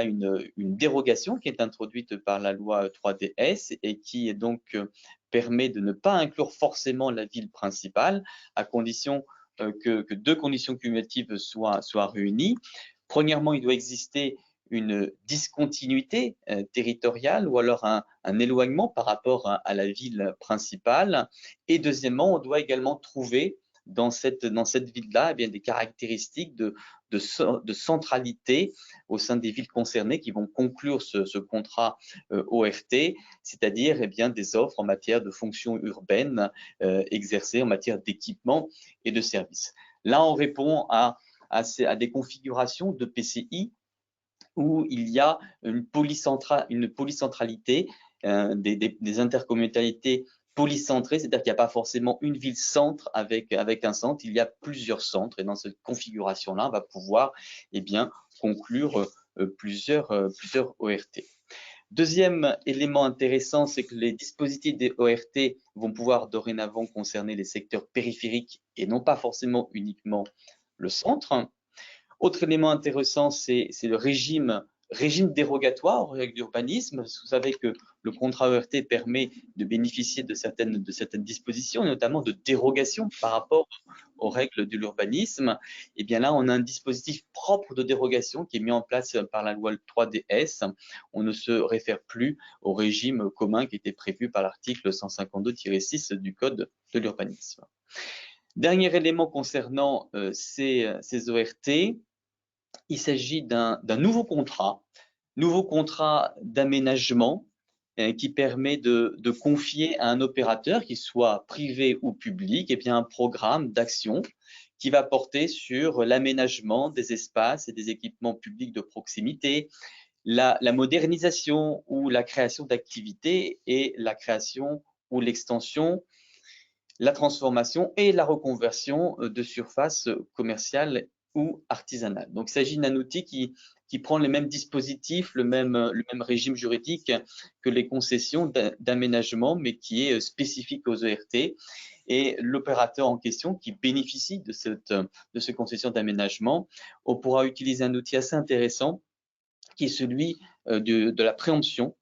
une dérogation qui est introduite par la loi 3DS et qui donc permet de ne pas inclure forcément la ville principale à condition que deux conditions cumulatives soient réunies. Premièrement, il doit exister une discontinuité territoriale ou alors un éloignement par rapport à la ville principale. Et deuxièmement, on doit également trouver dans cette ville-là, eh bien, des caractéristiques de centralité au sein des villes concernées qui vont conclure ce contrat ORT, c'est-à-dire eh bien, des offres en matière de fonctions urbaines exercées en matière d'équipement et de services. Là, on répond à des configurations de PCI où il y a une polycentralité, des intercommunalités polycentrées, c'est-à-dire qu'il n'y a pas forcément une ville-centre avec un centre, il y a plusieurs centres, et dans cette configuration-là, on va pouvoir eh bien, conclure plusieurs ORT. Deuxième élément intéressant, c'est que les dispositifs des ORT vont pouvoir dorénavant concerner les secteurs périphériques et non pas forcément uniquement le centre. Autre élément intéressant, c'est le régime dérogatoire aux règles d'urbanisme. Vous savez que le contrat ORT permet de bénéficier de certaines dispositions, notamment de dérogations par rapport aux règles de l'urbanisme. Et bien là, on a un dispositif propre de dérogation qui est mis en place par la loi 3DS. On ne se réfère plus au régime commun qui était prévu par l'article 152-6 du Code de l'urbanisme. Dernier élément concernant ces ORT, il s'agit d'un nouveau contrat d'aménagement qui permet de confier à un opérateur, qu'il soit privé ou public, eh bien, un programme d'action qui va porter sur l'aménagement des espaces et des équipements publics de proximité, la modernisation ou la création d'activités et la création ou l'extension, la transformation et la reconversion de surfaces commerciales ou artisanales. Donc, il s'agit d'un outil qui prend les mêmes dispositifs, le même régime juridique que les concessions d'aménagement, mais qui est spécifique aux ERT. Et l'opérateur en question qui bénéficie de ces concessions d'aménagement, on pourra utiliser un outil assez intéressant qui est celui de la préemption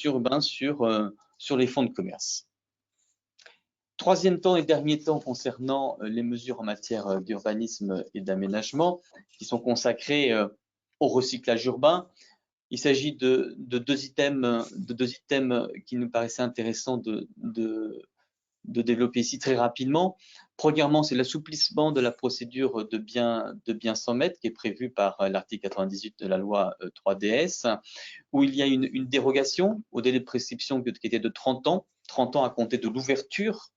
urbaine sur les fonds de commerce. Troisième temps et dernier temps concernant les mesures en matière d'urbanisme et d'aménagement qui sont consacrées au recyclage urbain. Il s'agit de deux items qui nous paraissaient intéressants de développer ici très rapidement. Premièrement, c'est l'assouplissement de la procédure de bien 100 mètres qui est prévue par l'article 98 de la loi 3DS, où il y a une dérogation au délai de prescription qui était de 30 ans à compter de l'ouverture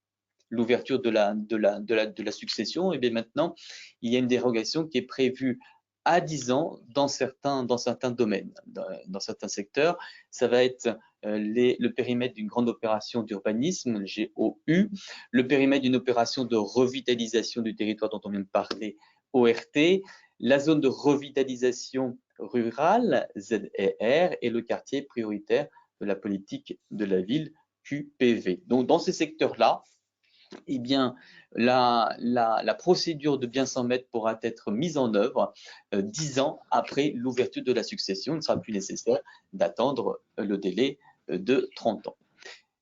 de la succession. Et bien maintenant, il y a une dérogation qui est prévue à 10 ans dans certains domaines, dans certains secteurs. Ça va être le périmètre d'une grande opération d'urbanisme, le GOU, le périmètre d'une opération de revitalisation du territoire dont on vient de parler, ORT, la zone de revitalisation rurale, ZER, et le quartier prioritaire de la politique de la ville, QPV. Donc, dans ces secteurs-là, eh bien, la procédure de bien 100 mètres pourra être mise en œuvre 10 ans après l'ouverture de la succession. Il ne sera plus nécessaire d'attendre le délai de 30 ans.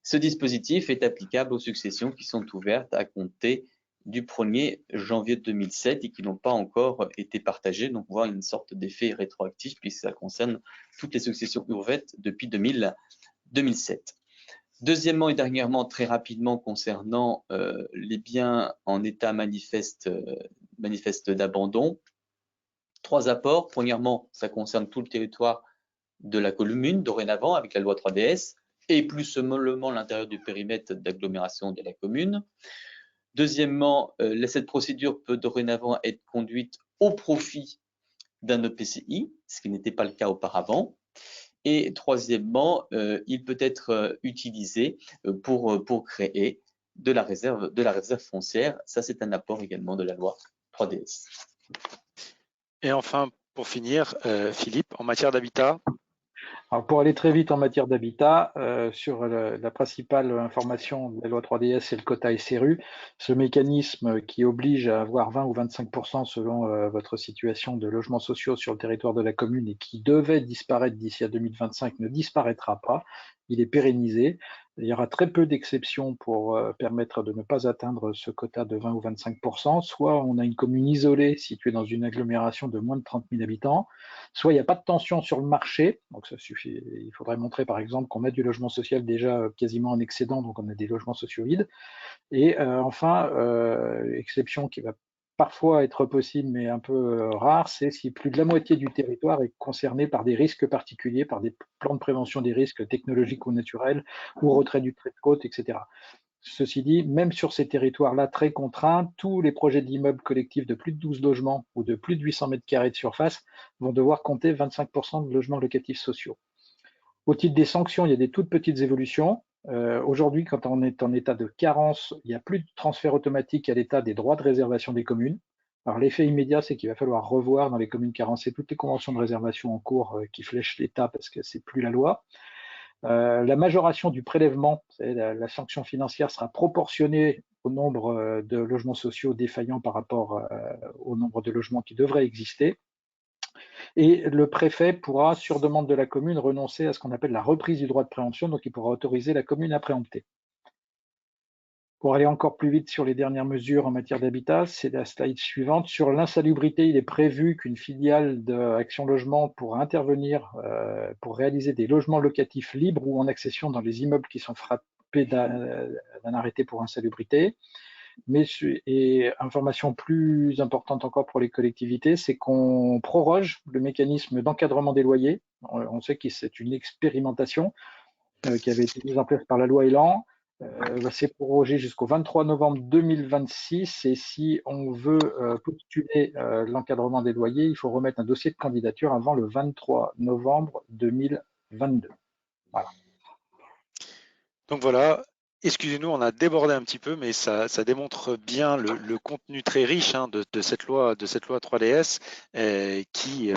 Ce dispositif est applicable aux successions qui sont ouvertes à compter du 1er janvier 2007 et qui n'ont pas encore été partagées. Donc, on voit une sorte d'effet rétroactif puisque ça concerne toutes les successions ouvertes depuis 2007. Deuxièmement et dernièrement, très rapidement, concernant les biens en état manifeste d'abandon, 3 apports. Premièrement, ça concerne tout le territoire de la commune dorénavant avec la loi 3DS et plus seulement l'intérieur du périmètre d'agglomération de la commune. Deuxièmement, cette procédure peut dorénavant être conduite au profit d'un EPCI, ce qui n'était pas le cas auparavant. Et troisièmement, il peut être utilisé pour créer de la réserve foncière. Ça, c'est un apport également de la loi 3DS. Et enfin, pour finir, Philippe, en matière d'habitat. Alors pour aller très vite en matière d'habitat, sur la principale information de la loi 3DS, c'est le quota SRU, ce mécanisme qui oblige à avoir 20 ou 25% selon votre situation de logements sociaux sur le territoire de la commune et qui devait disparaître d'ici à 2025 ne disparaîtra pas. Il est pérennisé. Il y aura très peu d'exceptions pour permettre de ne pas atteindre ce quota de 20 ou 25%. Soit on a une commune isolée située dans une agglomération de moins de 30 000 habitants, soit il n'y a pas de tension sur le marché. Donc ça suffit. Il faudrait montrer par exemple qu'on a du logement social déjà quasiment en excédent, donc on a des logements sociaux vides. Et enfin, exception qui va parfois être possible, mais un peu rare, c'est si plus de la moitié du territoire est concerné par des risques particuliers, par des plans de prévention des risques technologiques ou naturels, ou retrait du trait de côte, etc. Ceci dit, même sur ces territoires-là très contraints, tous les projets d'immeubles collectifs de plus de 12 logements ou de plus de 800 mètres carrés de surface vont devoir compter 25% de logements locatifs sociaux. Au titre des sanctions, il y a des toutes petites évolutions. Aujourd'hui, quand on est en état de carence, il n'y a plus de transfert automatique à l'État des droits de réservation des communes. Alors l'effet immédiat, c'est qu'il va falloir revoir dans les communes carencées toutes les conventions de réservation en cours qui flèchent l'État parce que c'est plus la loi. La majoration du prélèvement, la sanction financière sera proportionnée au nombre de logements sociaux défaillants par rapport au nombre de logements qui devraient exister. Et le préfet pourra, sur demande de la commune, renoncer à ce qu'on appelle la reprise du droit de préemption, donc il pourra autoriser la commune à préempter. Pour aller encore plus vite sur les dernières mesures en matière d'habitat, c'est la slide suivante. Sur l'insalubrité, il est prévu qu'une filiale d'Action Logement pourra intervenir pour réaliser des logements locatifs libres ou en accession dans les immeubles qui sont frappés d'un arrêté pour insalubrité. Et information plus importante encore pour les collectivités, c'est qu'on proroge le mécanisme d'encadrement des loyers. On sait que c'est une expérimentation qui avait été mise en place par la loi Elan. C'est prorogé jusqu'au 23 novembre 2026 et si on veut postuler l'encadrement des loyers, il faut remettre un dossier de candidature avant le 23 novembre 2022. Voilà. Donc voilà, excusez-nous, on a débordé un petit peu, mais ça démontre bien le contenu très riche de cette loi 3DS qui,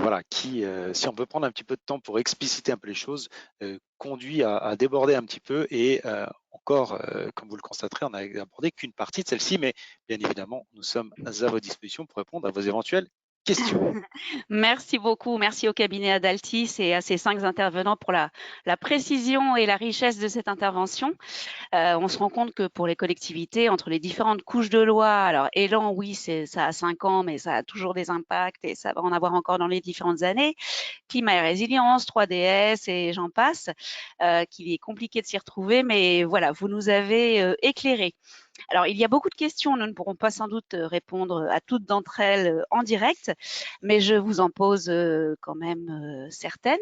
si on peut prendre un petit peu de temps pour expliciter un peu les choses, conduit à déborder un petit peu et encore, comme vous le constaterez, on n'a abordé qu'une partie de celle-ci, mais bien évidemment, nous sommes à votre disposition pour répondre à vos éventuelles questions. Merci beaucoup. Merci au cabinet Adaltis et à ces 5 intervenants pour la précision et la richesse de cette intervention. On se rend compte que pour les collectivités, entre les différentes couches de loi, alors Elan, oui, ça a 5 ans, mais ça a toujours des impacts et ça va en avoir encore dans les différentes années. Climat et résilience, 3DS et j'en passe, qu'il est compliqué de s'y retrouver, mais voilà, vous nous avez éclairés. Alors, il y a beaucoup de questions, nous ne pourrons pas sans doute répondre à toutes d'entre elles en direct, mais je vous en pose quand même certaines.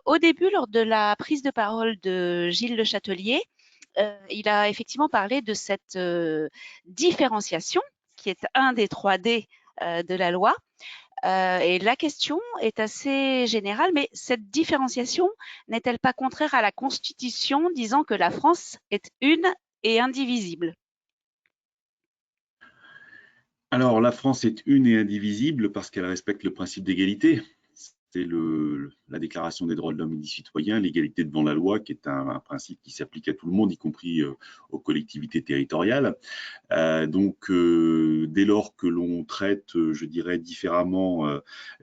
Au début, lors de la prise de parole de Gilles Le Châtelier, il a effectivement parlé de cette différenciation qui est un des 3D de la loi. Et la question est assez générale, mais cette différenciation n'est-elle pas contraire à la Constitution disant que la France est une et indivisible? Alors, la France est une et indivisible parce qu'elle respecte le principe d'égalité. C'est la Déclaration des droits de l'homme et du citoyen, l'égalité devant la loi, qui est un principe qui s'applique à tout le monde, y compris aux collectivités territoriales. Donc, dès lors que l'on traite, je dirais, différemment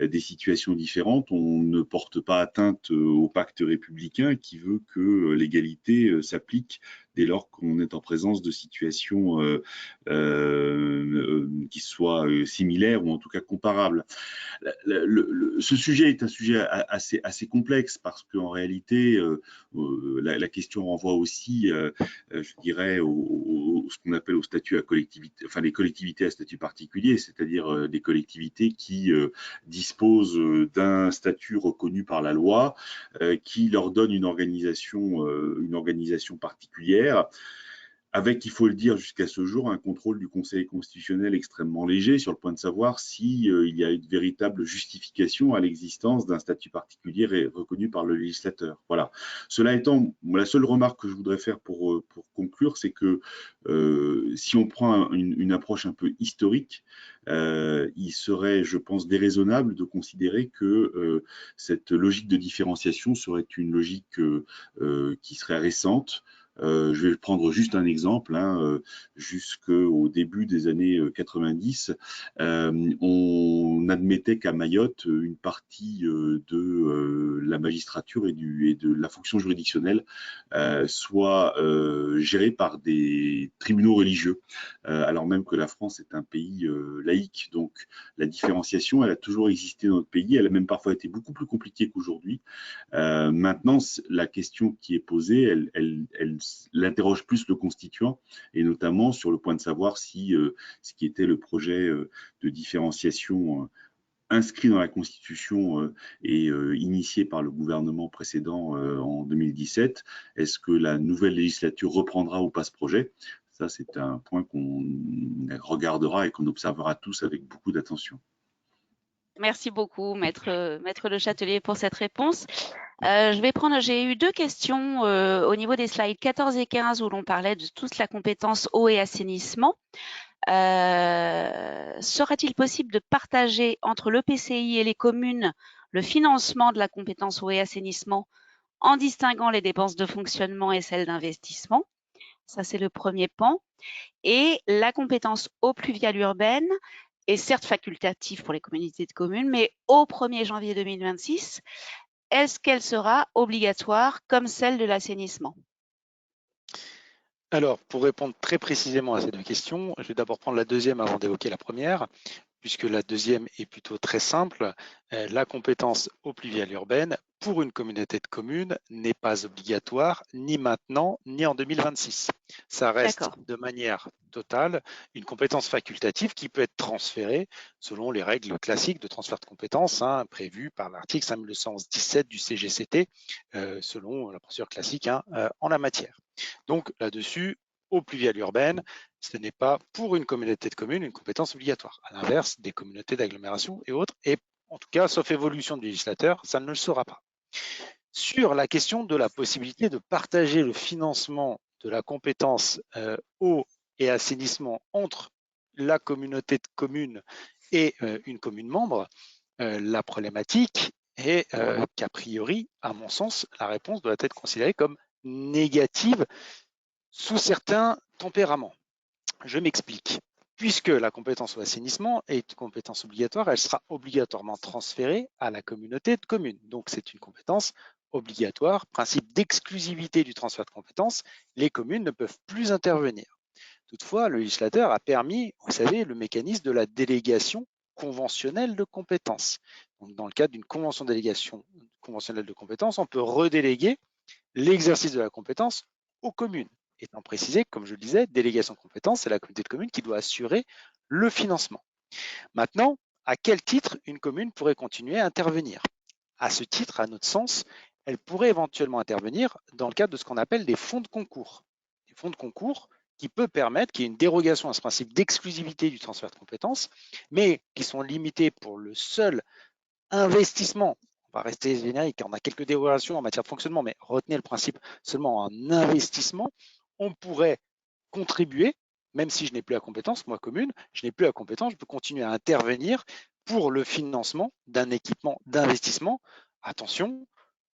des situations différentes, on ne porte pas atteinte au pacte républicain qui veut que l'égalité s'applique dès lors qu'on est en présence de situations qui soient similaires ou en tout cas comparables. Ce sujet est un sujet assez complexe parce qu'en réalité, la question renvoie aussi, je dirais, ce qu'on appelle au statut à collectivité, enfin les collectivités à statut particulier, c'est-à-dire des collectivités qui disposent d'un statut reconnu par la loi, qui leur donne une organisation particulière, avec, il faut le dire jusqu'à ce jour, un contrôle du Conseil constitutionnel extrêmement léger sur le point de savoir s'il y a une véritable justification à l'existence d'un statut particulier reconnu par le législateur. Voilà. Cela étant, la seule remarque que je voudrais faire pour conclure, c'est que si on prend une approche un peu historique, il serait, je pense, déraisonnable de considérer que cette logique de différenciation serait une logique qui serait récente, Je vais prendre juste un exemple, jusqu'au début des années 90, on admettait qu'à Mayotte, une partie de la magistrature et de la fonction juridictionnelle soit gérée par des tribunaux religieux, alors même que la France est un pays laïque. Donc la différenciation, elle a toujours existé dans notre pays, elle a même parfois été beaucoup plus compliquée qu'aujourd'hui. Maintenant, la question qui est posée, elle interroge plus le constituant, et notamment sur le point de savoir si ce qui était le projet de différenciation inscrit dans la Constitution et initié par le gouvernement précédent en 2017, est-ce que la nouvelle législature reprendra ou pas ce projet? Ça, c'est un point qu'on regardera et qu'on observera tous avec beaucoup d'attention. Merci beaucoup, Maître Le Châtelier, pour cette réponse. J'ai eu deux questions au niveau des slides 14 et 15 où l'on parlait de toute la compétence eau et assainissement. Sera-t-il possible de partager entre l'EPCI et les communes le financement de la compétence eau et assainissement en distinguant les dépenses de fonctionnement et celles d'investissement? Ça, c'est le premier pan. Et la compétence eau pluviale urbaine est certes facultative pour les communautés de communes, mais au 1er janvier 2026, est-ce qu'elle sera obligatoire comme celle de l'assainissement? Alors, pour répondre très précisément à ces deux questions, je vais d'abord prendre la deuxième avant d'évoquer la première, puisque la deuxième est plutôt très simple. La compétence eau pluviale urbaine pour une communauté de communes n'est pas obligatoire ni maintenant ni en 2026. Ça reste de manière totale une compétence facultative qui peut être transférée selon les règles classiques de transfert de compétences prévues par l'article 5217 du CGCT, selon la procédure classique en la matière. Donc là-dessus, eau pluviale urbaine, ce n'est pas pour une communauté de communes une compétence obligatoire. À l'inverse, des communautés d'agglomération et autres, et en tout cas, sauf évolution du législateur, ça ne le sera pas. Sur la question de la possibilité de partager le financement de la compétence eau et assainissement entre la communauté de communes et une commune membre, la problématique est qu'a priori, à mon sens, la réponse doit être considérée comme négative sous certains tempéraments. Je m'explique. Puisque la compétence au assainissement est une compétence obligatoire, elle sera obligatoirement transférée à la communauté de communes. Donc c'est une compétence obligatoire, principe d'exclusivité du transfert de compétences, les communes ne peuvent plus intervenir. Toutefois, le législateur a permis, vous savez, le mécanisme de la délégation conventionnelle de compétences. Donc, dans le cadre d'une convention de délégation conventionnelle de compétences, on peut redéléguer l'exercice de la compétence aux communes. Étant précisé, comme je le disais, délégation de compétences, c'est la communauté de communes qui doit assurer le financement. Maintenant, à quel titre une commune pourrait continuer à intervenir? À ce titre, à notre sens, elle pourrait éventuellement intervenir dans le cadre de ce qu'on appelle des fonds de concours. Des fonds de concours qui peut permettre qu'il y ait une dérogation à ce principe d'exclusivité du transfert de compétences, mais qui sont limités pour le seul investissement. On va rester générique, on a quelques dérogations en matière de fonctionnement, mais retenez le principe seulement en investissement. On pourrait contribuer, même si je n'ai plus la compétence, moi commune, je n'ai plus la compétence, je peux continuer à intervenir pour le financement d'un équipement d'investissement. Attention,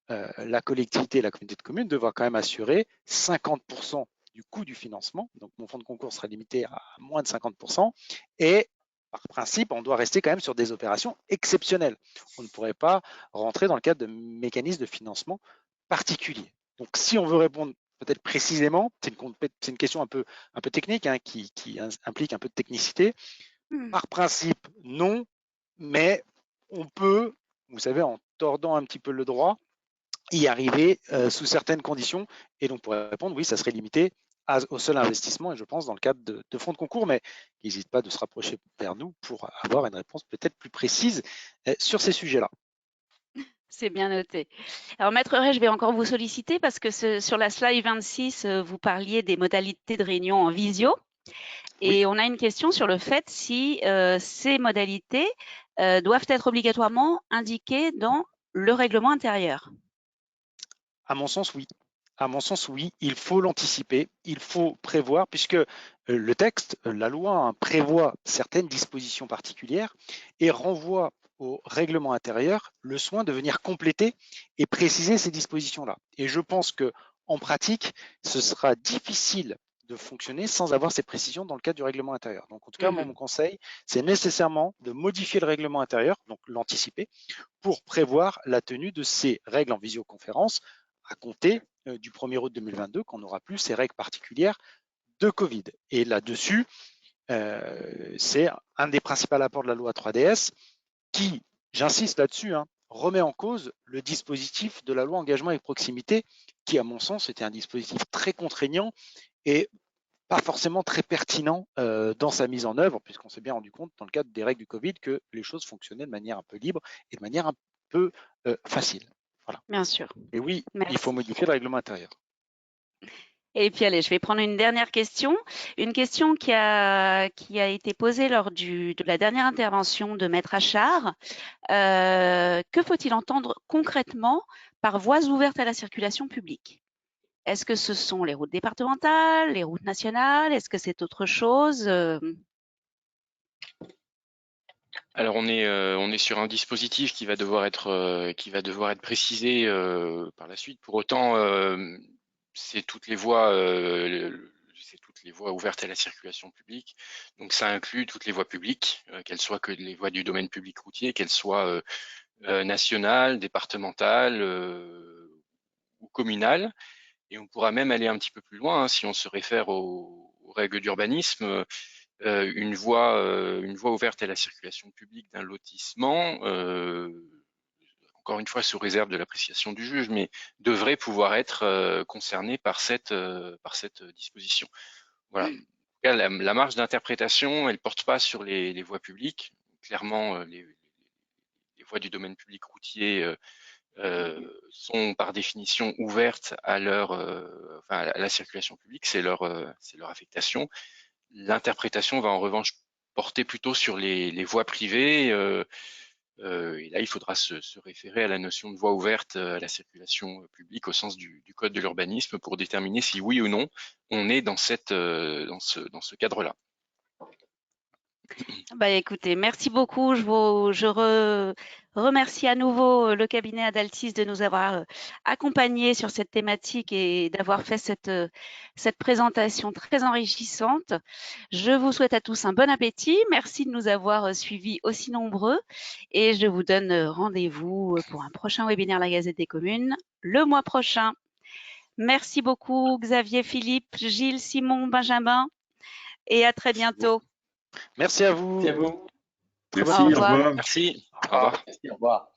la collectivité et la communauté de communes devront quand même assurer 50% du coût du financement. Donc mon fonds de concours sera limité à moins de 50%. Et par principe, on doit rester quand même sur des opérations exceptionnelles. On ne pourrait pas rentrer dans le cadre de mécanismes de financement particuliers. Donc si on veut répondre peut-être précisément, c'est une question un peu technique qui implique un peu de technicité. Par principe, non, mais on peut, vous savez, en tordant un petit peu le droit, y arriver sous certaines conditions. Et donc, pour répondre, oui, ça serait limité au seul investissement, et je pense dans le cadre de fonds de concours, mais n'hésite pas de se rapprocher vers nous pour avoir une réponse peut-être plus précise sur ces sujets-là. C'est bien noté. Alors, Maître Ray, je vais encore vous solliciter parce que sur la slide 26, vous parliez des modalités de réunion en visio. Et on a une question sur le fait si ces modalités doivent être obligatoirement indiquées dans le règlement intérieur. À mon sens, oui. À mon sens, oui, il faut l'anticiper, il faut prévoir, puisque le texte, la loi, prévoit certaines dispositions particulières et renvoie au règlement intérieur le soin de venir compléter et préciser ces dispositions-là. Et je pense que en pratique, ce sera difficile de fonctionner sans avoir ces précisions dans le cadre du règlement intérieur. Donc, en tout cas, mon conseil, c'est nécessairement de modifier le règlement intérieur, donc l'anticiper, pour prévoir la tenue de ces règles en visioconférence à compter du 1er août 2022, qu'on n'aura plus ces règles particulières de Covid. Et là-dessus, c'est un des principaux apports de la loi 3DS qui, j'insiste là-dessus, remet en cause le dispositif de la loi engagement et proximité qui, à mon sens, était un dispositif très contraignant et pas forcément très pertinent dans sa mise en œuvre, puisqu'on s'est bien rendu compte dans le cadre des règles du Covid que les choses fonctionnaient de manière un peu libre et de manière un peu facile. Voilà. Bien sûr. Et oui, merci. il faut modifier le règlement intérieur. Et puis allez, je vais prendre une dernière question. Une question qui a été posée lors de la dernière intervention de Maître Achard. Que faut-il entendre concrètement par voies ouvertes à la circulation publique? Est-ce que ce sont les routes départementales, les routes nationales? Est-ce que c'est autre chose? Alors on est sur un dispositif qui va devoir être précisé par la suite. Pour autant, c'est toutes les voies ouvertes à la circulation publique. Donc ça inclut toutes les voies publiques, qu'elles soient que les voies du domaine public routier, qu'elles soient nationales, départementales ou communales. Et on pourra même aller un petit peu plus loin si on se réfère aux règles d'urbanisme. Une voie ouverte à la circulation publique d'un lotissement, encore une fois sous réserve de l'appréciation du juge, mais devrait pouvoir être concernée par cette disposition. Voilà. La marge d'interprétation, elle porte pas sur les voies publiques. Clairement, les voies du domaine public routier sont par définition ouvertes à la circulation publique, c'est leur affectation. L'interprétation va en revanche porter plutôt sur les voies privées. Et là, il faudra se référer à la notion de voie ouverte à la circulation publique au sens du Code de l'urbanisme pour déterminer si oui ou non on est dans ce cadre-là. Bah, écoutez, merci beaucoup. Je remercie à nouveau le cabinet Adaltis de nous avoir accompagnés sur cette thématique et d'avoir fait cette présentation très enrichissante. Je vous souhaite à tous un bon appétit. Merci de nous avoir suivis aussi nombreux et je vous donne rendez-vous pour un prochain webinaire La Gazette des Communes le mois prochain. Merci beaucoup Xavier, Philippe, Gilles, Simon, Benjamin et à très bientôt. Merci à vous. Merci à vous. Merci, au revoir. Merci, au revoir. Merci, au revoir.